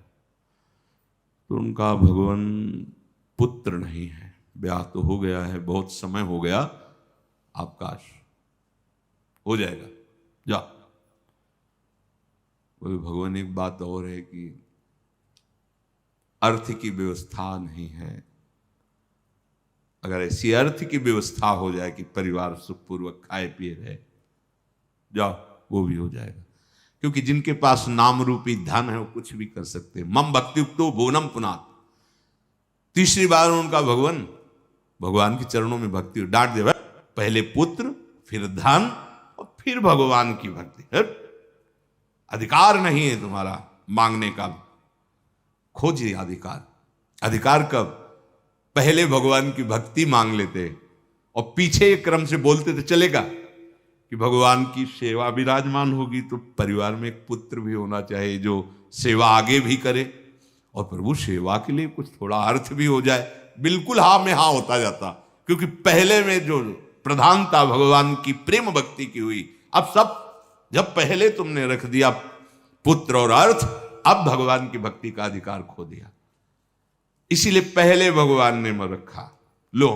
तो उनका, भगवान पुत्र नहीं है, ब्याह तो हो गया है, बहुत समय हो गया, आपका हो जाएगा, जाओ। बोले भगवान एक बात और है कि अर्थ की व्यवस्था नहीं है। अगर ऐसी अर्थ की व्यवस्था हो जाए कि परिवार सुखपूर्वक खाए पिए रहे, जाओ, वो भी हो जाएगा। क्योंकि जिनके पास नाम रूपी धन है वो कुछ भी कर सकते हैं। मम भक्तियुक्तो भुवनम पुनात्। तीसरी बार उनका, भगवान के चरणों में भक्ति, डांट दे, पहले पुत्र, फिर धन और फिर भगवान की भक्ति। अधिकार नहीं है तुम्हारा मांगने का, खोजिए अधिकार। अधिकार कब? पहले भगवान की भक्ति मांग लेते और पीछे एक क्रम से बोलते तो चलेगा कि भगवान की सेवा विराजमान होगी तो परिवार में एक पुत्र भी होना चाहिए जो सेवा आगे भी करे, और प्रभु सेवा के लिए कुछ थोड़ा अर्थ भी हो जाए। बिल्कुल हाँ में हाँ होता जाता, क्योंकि पहले में जो प्रधानता भगवान की प्रेम भक्ति की हुई। अब सब जब पहले तुमने रख दिया पुत्र और अर्थ, अब भगवान की भक्ति का अधिकार खो दिया। इसीलिए पहले भगवान ने मन रखा, लो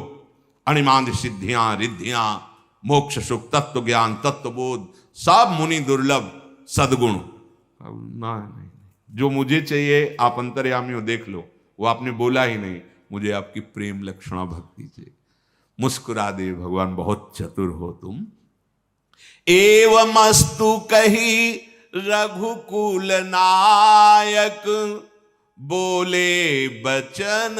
अणिमाद सिद्धियां रिद्धियां, मोक्ष सुख, तत्व ज्ञान, तत्व बोध, सब मुनि दुर्लभ सदगुण। नहीं, जो मुझे चाहिए आप अंतर्यामी हो, देख लो। वो आपने बोला ही नहीं, मुझे आपकी प्रेम लक्षणा भक्ति चाहिए। मुस्कुरा दे भगवान, बहुत चतुर हो तुम। एवमस्तु कही रघुकुल नायक, बोले बचन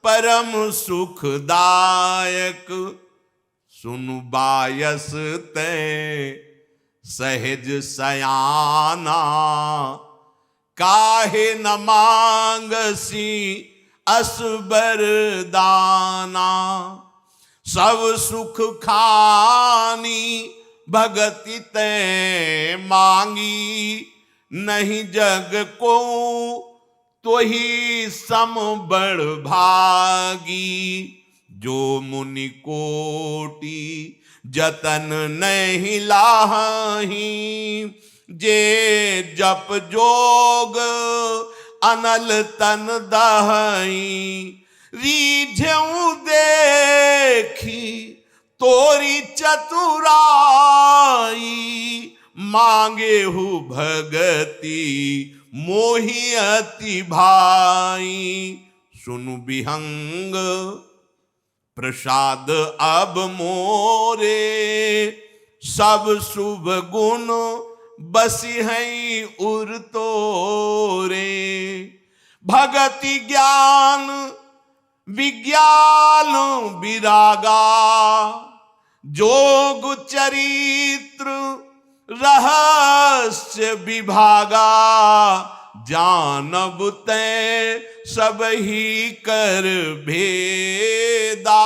परम सुखदायक। सुनु बायस ते सहज सयाना, काहे न मांगसी असबर दाना। सब सुख खानी भगति ते मांगी, नहीं जग को तो ही सम बड़ भागी। जो मुनि कोटि जतन नहीं लाही, जे जप जोग अनल तन दहई। रीझऊ देखी तोरी चतुराई मांगे हु भगति मोहि अति भाई। सुनु विहंग प्रसाद अब मोरे सब शुभ गुण बसी हैं उर तोरे। भगति ज्ञान विज्ञान विरागा जोग चरित्र रहस्य विभागा। जानब तै सब ही कर भेदा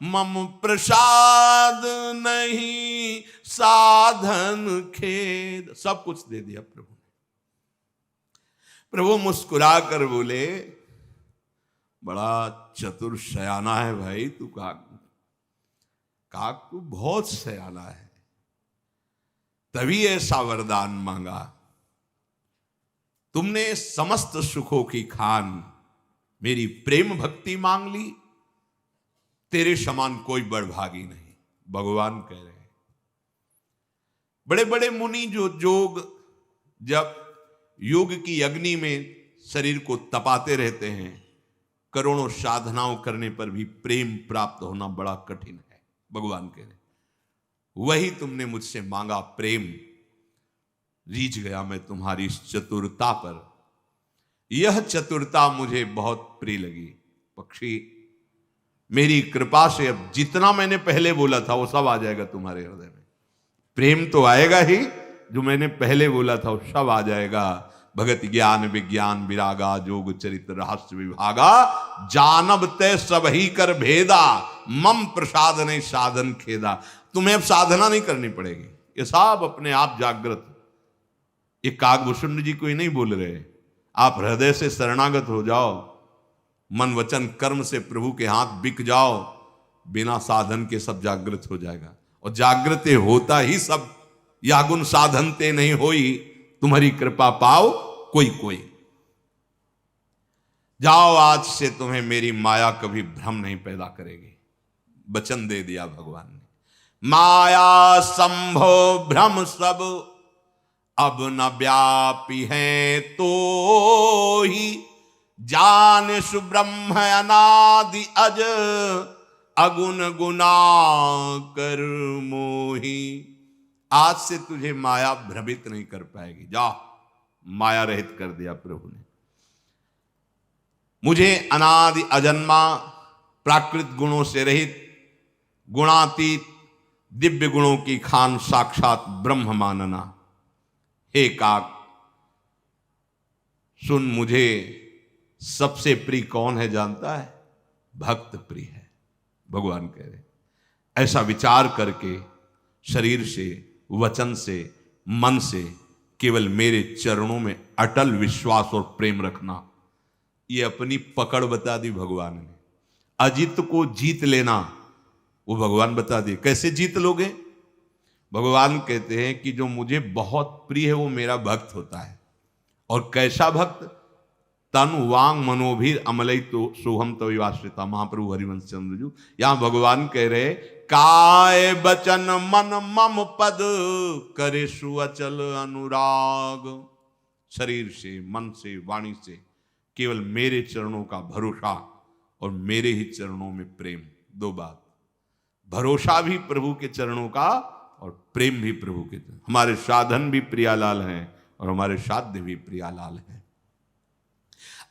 मम प्रसाद नहीं साधन खेद। सब कुछ दे दिया प्रभु ने। प्रभु मुस्कुरा कर बोले बड़ा चतुर सयाना है भाई तू। काक तू बहुत सयाना है, तभी ऐसा वरदान मांगा। तुमने समस्त सुखों की खान मेरी प्रेम भक्ति मांग ली, तेरे समान कोई बड़भागी नहीं। भगवान कह रहे हैं बड़े बड़े मुनि जो जब योग की अग्नि में शरीर को तपाते रहते हैं, करोड़ों साधनाओं करने पर भी प्रेम प्राप्त होना बड़ा कठिन है। भगवान कह रहे वही तुमने मुझसे मांगा प्रेम, रीझ गया मैं तुम्हारी इस चतुरता पर। यह चतुरता मुझे बहुत प्रिय लगी। पक्षी मेरी कृपा से अब जितना मैंने पहले बोला था वो सब आ जाएगा तुम्हारे हृदय में। प्रेम तो आएगा ही, जो मैंने पहले बोला था वो सब आ जाएगा। भगत ज्ञान विज्ञान विरागा जोग चरित्र रहस्य विभागा। जानब तय सब ही कर भेदा मम प्रसाद नहीं साधन खेदा। तुम्हें अब साधना नहीं करनी पड़ेगी, ये सब अपने आप जागृत। ये काकभूषण जी कोई नहीं बोल रहे, आप हृदय से शरणागत हो जाओ, मन वचन कर्म से प्रभु के हाथ बिक जाओ, बिना साधन के सब जागृत हो जाएगा। और जागृत होता ही सब, या गुण साधनते नहीं होई, तुम्हारी कृपा पाओ कोई कोई। जाओ आज से तुम्हें मेरी माया कभी भ्रम नहीं पैदा करेगी। वचन दे दिया भगवान ने। माया संभव भ्रम सब अब न व्यापी है तो ही। जान सुब्रह्म अनादि अज अगुण गुना कर मोही। आज से तुझे माया भ्रमित नहीं कर पाएगी। जा, माया रहित कर दिया प्रभु ने। मुझे अनादि अजन्मा प्राकृत गुणों से रहित गुणातीत दिव्य गुणों की खान साक्षात ब्रह्म मानना। हे काक सुन, मुझे सबसे प्रिय कौन है जानता है? भक्त प्रिय है। भगवान कह रहे ऐसा विचार करके शरीर से वचन से मन से केवल मेरे चरणों में अटल विश्वास और प्रेम रखना। ये अपनी पकड़ बता दी भगवान ने। अजित को जीत लेना वो भगवान बता दिए। कैसे जीत लोगे? भगवान कहते हैं कि जो मुझे बहुत प्रिय है वो मेरा भक्त होता है। और कैसा भक्त? तन वांग मनोभीर अमलई तो सोहम तविवाश्रिता। महाप्रभु हरिवंश चंद्र जी यहां भगवान कह रहे काय बचन मन मम पद करे सुअचल अनुराग। शरीर से मन से वाणी से केवल मेरे चरणों का भरोसा और मेरे ही चरणों में प्रेम। दो बात, भरोसा भी प्रभु के चरणों का और प्रेम भी प्रभु के। हमारे साधन भी प्रियालाल हैं और हमारे साध्य भी प्रियालाल हैं।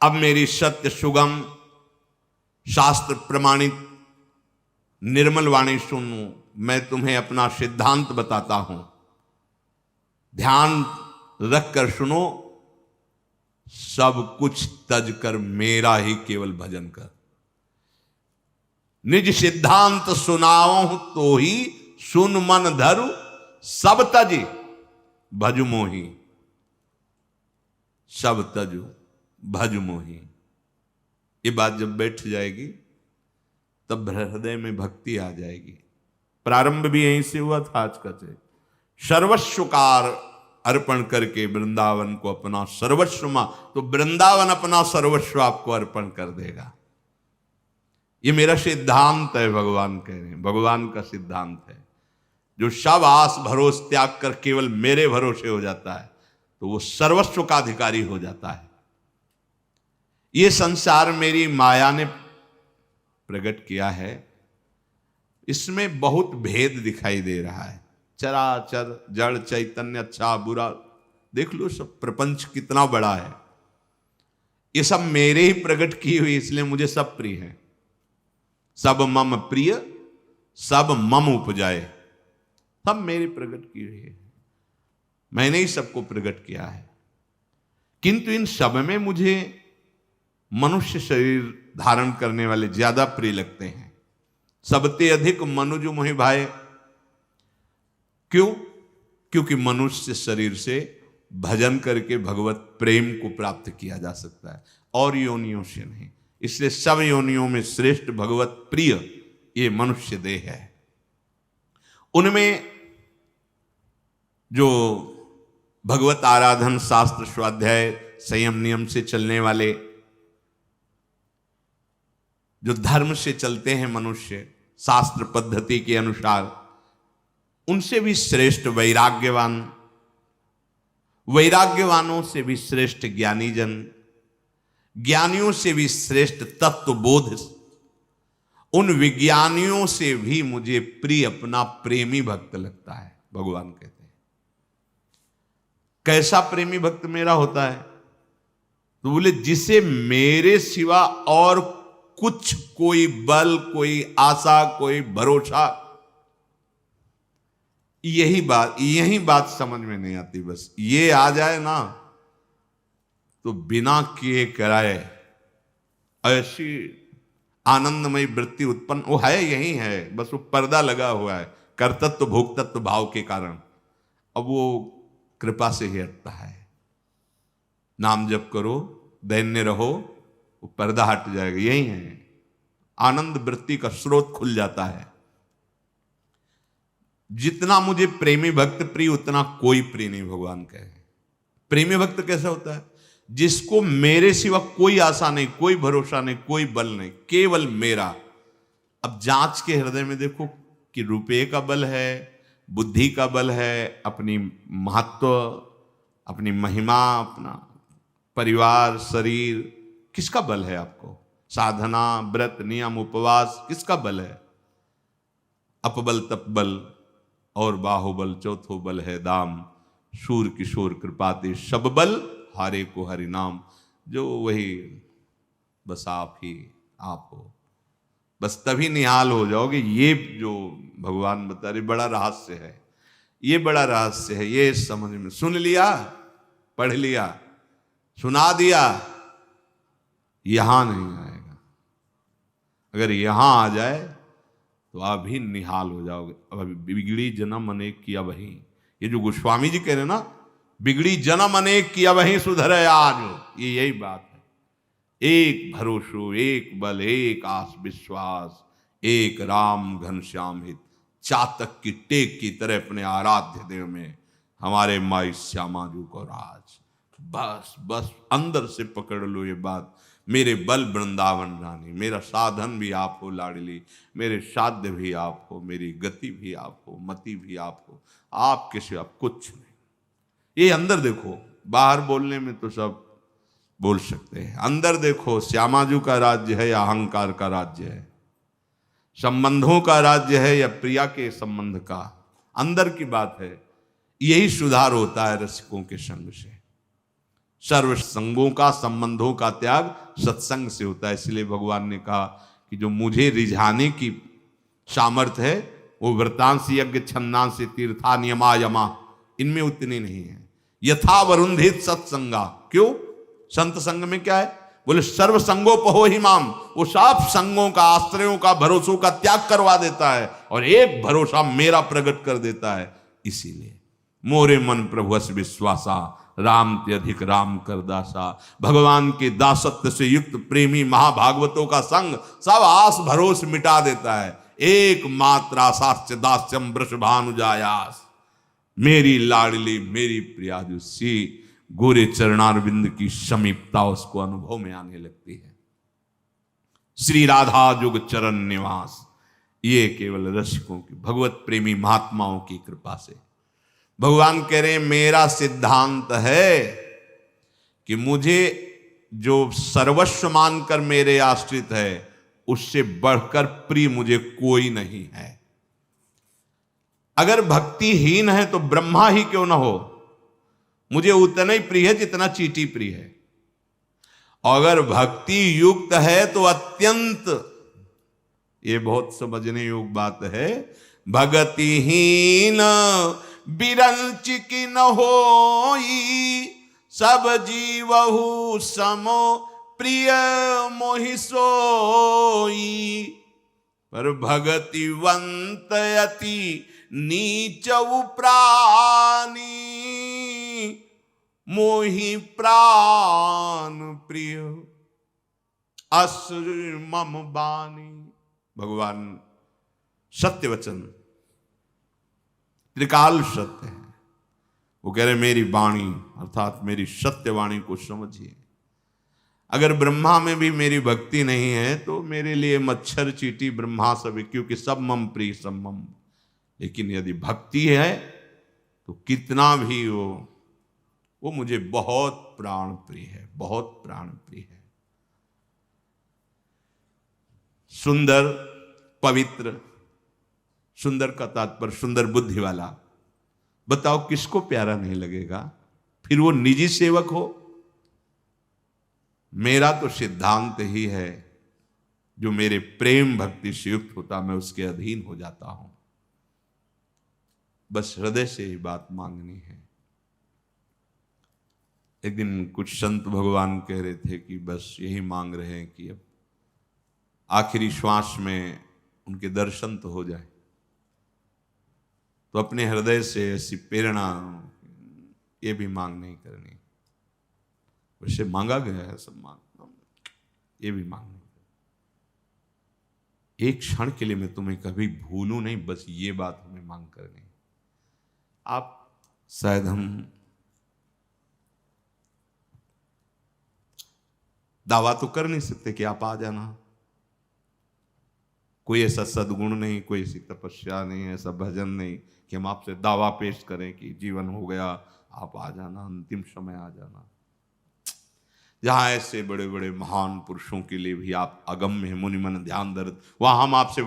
अब मेरी सत्य सुगम शास्त्र प्रमाणित निर्मल वाणी सुनो। मैं तुम्हें अपना सिद्धांत बताता हूं, ध्यान रखकर सुनो। सब कुछ तज कर मेरा ही केवल भजन कर। निज सिद्धांत सुनाओ तो ही सुन मन धरु सब तज भज मोही। सब तजु भज मोही। ये बात जब बैठ जाएगी तब हृदय में भक्ति आ जाएगी। प्रारंभ भी यहीं से हुआ था आज का से। सर्वस्वकार अर्पण करके वृंदावन को अपना सर्वस्व तो वृंदावन अपना सर्वस्व आपको अर्पण कर देगा। ये मेरा सिद्धांत है, भगवान कह रहे हैं, भगवान का सिद्धांत है। जो सब आस भरोस त्याग कर केवल मेरे भरोसे हो जाता है तो वो सर्वस्व का अधिकारी हो जाता है। ये संसार मेरी माया ने प्रकट किया है, इसमें बहुत भेद दिखाई दे रहा है। चराचर जड़ चैतन्य अच्छा बुरा देख लो, सब प्रपंच कितना बड़ा है। ये सब मेरे ही प्रकट की हुई, इसलिए मुझे सब प्रिय है। सब मम प्रिय सब मम उपजाए, सब मेरी प्रकट की हुई है, मैंने ही सबको प्रकट किया है। किंतु इन सब में मुझे मनुष्य शरीर धारण करने वाले ज्यादा प्रिय लगते हैं। सबते अधिक मनुज मोहि भाए। क्यों? क्योंकि मनुष्य शरीर से भजन करके भगवत प्रेम को प्राप्त किया जा सकता है, और योनियों से नहीं। इसलिए सब योनियों में श्रेष्ठ भगवत प्रिय ये मनुष्य देह है। उनमें जो भगवत आराधन शास्त्र स्वाध्याय संयम नियम से चलने वाले, जो धर्म से चलते हैं मनुष्य शास्त्र पद्धति के अनुसार, उनसे भी श्रेष्ठ वैराग्यवान, वैराग्यवानों से भी श्रेष्ठ ज्ञानी जन, ज्ञानियों से भी श्रेष्ठ तत्वबोध, उन विज्ञानियों से भी मुझे प्रिय अपना प्रेमी भक्त लगता है। भगवान कहते हैं कैसा प्रेमी भक्त मेरा होता है? तो बोले जिसे मेरे सिवा और कुछ कोई बल, कोई आशा, कोई भरोसा, यही बात समझ में नहीं आती। बस ये आ जाए ना तो बिना किए कराए ऐसी आनंदमयी वृत्ति उत्पन्न, वो है यही है, बस वो पर्दा लगा हुआ है कर्तत्व भोक्तत्व भाव के कारण। अब वो कृपा से ही हटता है। नाम जप करो, दैन्य रहो, वो पर्दा हट जाएगा। यही है, आनंद वृत्ति का स्रोत खुल जाता है। जितना मुझे प्रेमी भक्त प्रिय उतना कोई प्रिय नहीं। भगवान कहे प्रेमी भक्त कैसा होता है? जिसको मेरे सिवा कोई आशा नहीं, कोई भरोसा नहीं, कोई बल नहीं, केवल मेरा। अब जांच के हृदय में देखो कि रुपये का बल है, बुद्धि का बल है, अपनी महत्व, अपनी महिमा, अपना परिवार, शरीर, किसका बल है आपको? साधना, व्रत, नियम, उपवास, किसका बल है? अपबल तपबल और बाहुबल, चौथो बल है दाम। शूर किशोर कृपाते सब बल हारे को हरि नाम। जो वही बस आप ही आप हो, बस तभी निहाल हो जाओगे। ये जो भगवान बता रहे बड़ा रहस्य है, ये बड़ा रहस्य है। ये समझ में, सुन लिया, पढ़ लिया, सुना दिया, यहां नहीं आएगा। अगर यहां आ जाए तो आप ही निहाल हो जाओगे। अब अभी बिगड़ी जन्म अनेक किया वही, ये जो गोस्वामी जी कह रहे ना, बिगड़ी जन्म अनेक किया वही सुधरे आज, ये यही बात है। एक भरोसो, एक बल, एक आस विश्वास, एक राम घनश्याम हित, चातक की टेक की तरह अपने आराध्य देव में हमारे माई श्यामा जू को राज। बस बस अंदर से पकड़ लो ये बात। मेरे बल वृंदावन रानी, मेरा साधन भी आप हो लाडली, मेरे साध्य भी आप हो, मेरी गति भी आप हो, मति भी आप हो, आपके सिवा कुछ नहीं। ये अंदर देखो, बाहर बोलने में तो सब बोल सकते हैं, अंदर देखो श्यामाजू का राज्य है या अहंकार का राज्य है, संबंधों का राज्य है या प्रिया के संबंध का, अंदर की बात है। यही सुधार होता है रसिकों के संग से। सर्व संगों का, संबंधों का त्याग सत्संग से होता है। इसलिए भगवान ने कहा कि जो मुझे रिझाने की सामर्थ्य है वो व्रतांश, यज्ञ, छंदांश, तीर्था, नियमा, यमा, इनमें उतनी नहीं है। यथा वरुंधित सत्संगा। क्यों? संत संग में क्या है? बोले सर्व संगोपहो ही माम, वो सब संगों का, आश्रयों का, भरोसों का त्याग करवा देता है और एक भरोसा मेरा प्रकट कर देता है। इसीलिए मोरे मन प्रभु अस विश्वासा, राम ते अधिक राम कर दासा। भगवान के दासत्व से युक्त प्रेमी महाभागवतों का संग सब आस भरोस मिटा देता है। एक मात्रा सास्य दास्यम वृषभानुजायास, मेरी लाडली, मेरी प्रियाजुसी, गोरे चरणारविंद की समीपता उसको अनुभव में आने लगती है। श्री राधा जुग चरण निवास। ये केवल रसिकों की, भगवत प्रेमी महात्माओं की कृपा से। भगवान कह रहे हैं मेरा सिद्धांत है कि मुझे जो सर्वस्व मानकर मेरे आश्रित है उससे बढ़कर प्रिय मुझे कोई नहीं है। अगर भक्तिहीन है तो ब्रह्मा ही क्यों ना हो, मुझे उतना ही प्रिय है जितना चींटी प्रिय है। अगर भक्ति युक्त है तो अत्यंत, ये बहुत समझने योग्य बात है, भगतिहीन बिरंच की न होई, सब जीवहु समो प्रिय मोहि सोई। पर भगतिवंत अति नीचउ प्राणी, मोहि प्राण प्रिय असुर मम बानी। भगवान सत्य वचन, त्रिकाल सत्य है। वो कह रहे मेरी वाणी अर्थात मेरी सत्य वाणी को समझिए। अगर ब्रह्मा में भी मेरी भक्ति नहीं है तो मेरे लिए मच्छर चींटी ब्रह्मा सब, क्योंकि सब मम प्रिय सब मम। लेकिन यदि भक्ति है तो कितना भी वो मुझे बहुत प्राण प्रिय है, बहुत प्राण प्रिय है। सुंदर पवित्र, सुंदर का तात्पर्य सुंदर बुद्धि वाला। बताओ किसको प्यारा नहीं लगेगा, फिर वो निजी सेवक हो। मेरा तो सिद्धांत ही है, जो मेरे प्रेम भक्ति से युक्त होता मैं उसके अधीन हो जाता हूं। बस हृदय से ही बात मांगनी है। एक दिन कुछ संत भगवान कह रहे थे कि बस यही मांग रहे हैं कि अब आखिरी श्वास में उनके दर्शन तो हो जाए। तो अपने हृदय से ऐसी प्रेरणा ये भी मांग नहीं करनी, वैसे मांगा गया है सब मांग, ये भी मांग नहीं। एक क्षण के लिए मैं तुम्हें कभी भूलूं नहीं, बस ये बात हमें मांग करनी। आप शायद हम दावा तो कर नहीं सकते कि आप आ जाना, कोई ऐसा सद्गुण नहीं, कोई ऐसी तपस्या नहीं, ऐसा भजन नहीं कि हम आपसे दावा पेश करें कि जीवन हो गया आप आ जाना, अंतिम समय आ जाना। जहां ऐसे बड़े बड़े महान पुरुषों के लिए भी आप अगम्य है, मुनि मन ध्यान दर्द, वहां हम आपसे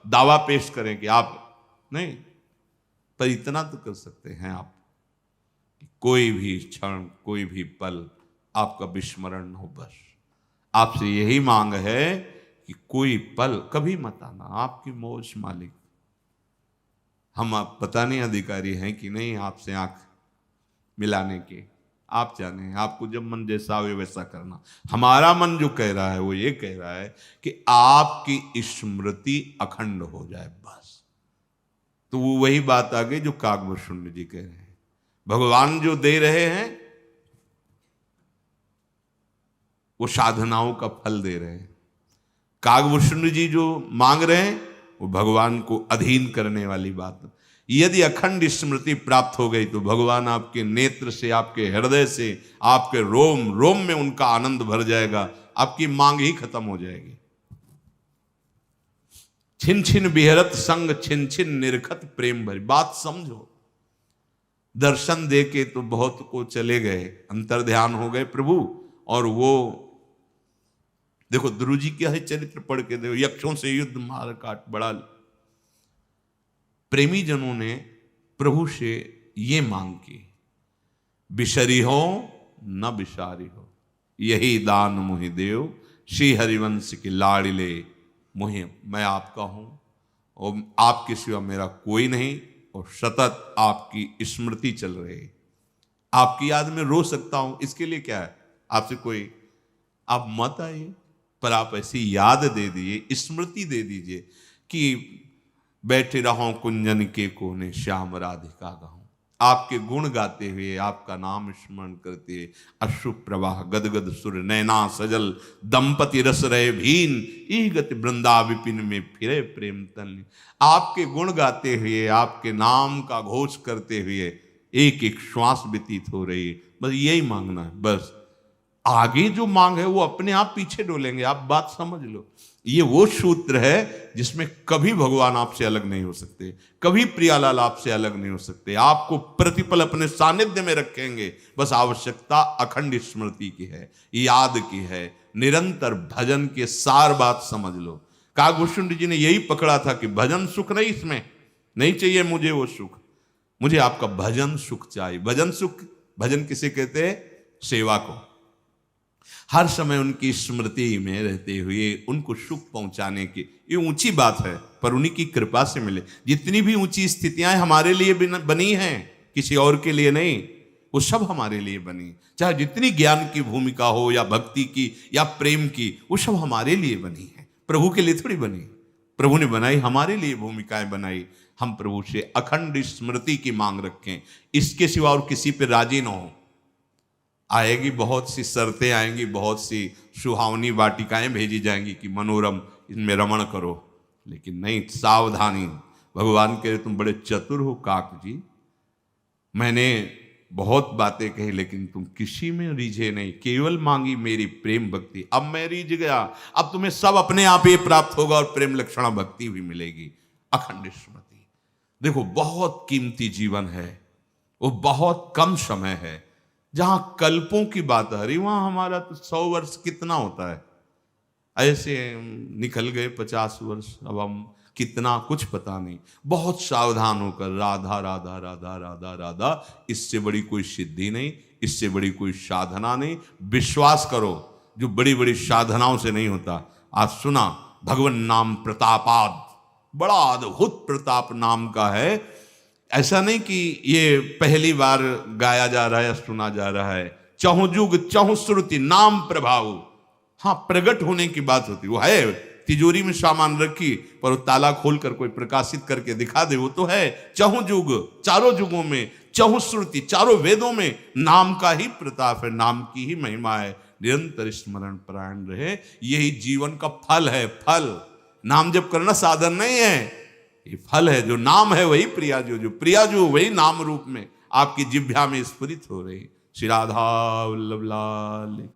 दावा पेश करें कि आप नहीं। पर इतना तो कर सकते हैं आप कि कोई भी क्षण कोई भी पल आपका विस्मरण हो। बस आपसे यही मांग है कि कोई पल कभी मत आना, आपकी मौज मालिक। हम आप पता नहीं अधिकारी हैं कि नहीं आपसे आंख मिलाने के, आप जाने, आपको जब मन जैसा आवे वैसा करना। हमारा मन जो कह रहा है वो ये कह रहा है कि आपकी स्मृति अखंड हो जाए बस। तो वो वही बात आ गई जो काकभूषुंड जी कह रहे हैं। भगवान जो दे रहे हैं वो साधनाओं का फल दे रहे हैं। काकभूषुंड जी जो मांग रहे हैं वो भगवान को अधीन करने वाली बात। यदि अखंड स्मृति प्राप्त हो गई तो भगवान आपके नेत्र से, आपके हृदय से, आपके रोम रोम में उनका आनंद भर जाएगा, आपकी मांग ही खत्म हो जाएगी। छिन छिन बिहरत संग छिन छिन निरखत प्रेम भरी। बात समझो, दर्शन दे के तो बहुत को चले गए, अंतर ध्यान हो गए प्रभु। और वो देखो ध्रुव जी क्या है चरित्र पढ़ के देखो, यक्षों से युद्ध मार काट बड़ा। प्रेमी जनों ने प्रभु से ये मांग की, बिशरी हो न बिसारी हो, यही दान मोहि देव, श्री हरिवंश की लाड़िले मोहि। मैं आपका हूं और आपके सिवा मेरा कोई नहीं, और सतत आपकी स्मृति चल रही, आपकी याद में रो सकता हूं। इसके लिए क्या है, आपसे कोई आप मत आइए, पर आप ऐसी याद दे दीजिए, स्मृति दे दीजिए कि बैठे रहो कुंजन के कोने श्याम राधिका गाऊं। आपके गुण गाते हुए, आपका नाम स्मरण करते हुए, अश्रु प्रवाह गदगद सुर नैना सजल, दंपति रस रहे भीन, ई गति वृंदा विपिन में फिरे प्रेम तन। आपके गुण गाते हुए, आपके नाम का घोष करते हुए एक एक श्वास व्यतीत हो रही है। बस यही मांगना है, बस आगे जो मांग है वो अपने आप पीछे डोलेंगे। आप बात समझ लो, ये वो सूत्र है जिसमें कभी भगवान आपसे अलग नहीं हो सकते, कभी प्रियालाल आपसे अलग नहीं हो सकते, आपको प्रतिपल अपने सानिध्य में रखेंगे। बस आवश्यकता अखंड स्मृति की है, याद की है, निरंतर भजन के सार बात समझ लो। काकभूषुंड जी ने यही पकड़ा था कि भजन सुख नहीं, इसमें नहीं चाहिए मुझे वो सुख, मुझे आपका भजन सुख चाहिए। भजन सुख, भजन किसे कहते हैं? सेवा को। हर समय उनकी स्मृति में रहते हुए उनको सुख पहुंचाने की, ये ऊंची बात है, पर उन्हीं की कृपा से मिले। जितनी भी ऊंची स्थितियां हमारे लिए बनी हैं, किसी और के लिए नहीं, वो सब हमारे लिए बनी। चाहे जितनी ज्ञान की भूमिका हो या भक्ति की या प्रेम की, वो सब हमारे लिए बनी है, प्रभु के लिए थोड़ी बनी। प्रभु ने बनाई, हमारे लिए भूमिकाएं बनाई। हम प्रभु से अखंड स्मृति की मांग रखें, इसके सिवा और किसी पे राजी ना हो। आएगी बहुत सी शर्तें आएंगी, बहुत सी सुहावनी वाटिकाएं भेजी जाएंगी कि मनोरम इनमें रमण करो, लेकिन नहीं, सावधानी। भगवान कह रहे तुम बड़े चतुर हो काक जी, मैंने बहुत बातें कही लेकिन तुम किसी में रीझे नहीं, केवल मांगी मेरी प्रेम भक्ति। अब मैं रीझ गया, अब तुम्हें सब अपने आप ही प्राप्त होगा और प्रेम लक्षणा भक्ति भी मिलेगी। अखंड स्मृति देखो, बहुत कीमती जीवन है, वो बहुत कम समय है। जहां कल्पों की बात आ रही, वहां हमारा तो 100 वर्ष कितना होता है, ऐसे निकल गए 50 वर्ष, अब हम कितना कुछ पता नहीं। बहुत सावधान होकर राधा राधा राधा राधा राधा, इससे बड़ी कोई सिद्धि नहीं, इससे बड़ी कोई साधना नहीं। विश्वास करो, जो बड़ी बड़ी साधनाओं से नहीं होता। आज सुना, भगवान नाम प्रतापाद, बड़ा अद्भुत प्रताप नाम का है। ऐसा नहीं कि ये पहली बार गाया जा रहा है या सुना जा रहा है। चहुं जुग चहुं श्रुति नाम प्रभाव, हाँ, प्रकट होने की बात होती, वो है। तिजोरी में सामान रखी पर वो ताला खोलकर कोई प्रकाशित करके दिखा दे, वो तो है। चहुं जुग, चारों जुगों में, चहुं श्रुति, चारों वेदों में नाम का ही प्रताप है, नाम की ही महिमा है। निरंतर स्मरण परायण रहे, यही जीवन का फल है। फल, नाम जप करना साधन नहीं है, ये फल है। जो नाम है वही प्रियाजू, जो प्रियाजू वही नाम रूप में आपकी जिह्वा में स्फुरित हो रही। श्री राधा वल्लभ लाल।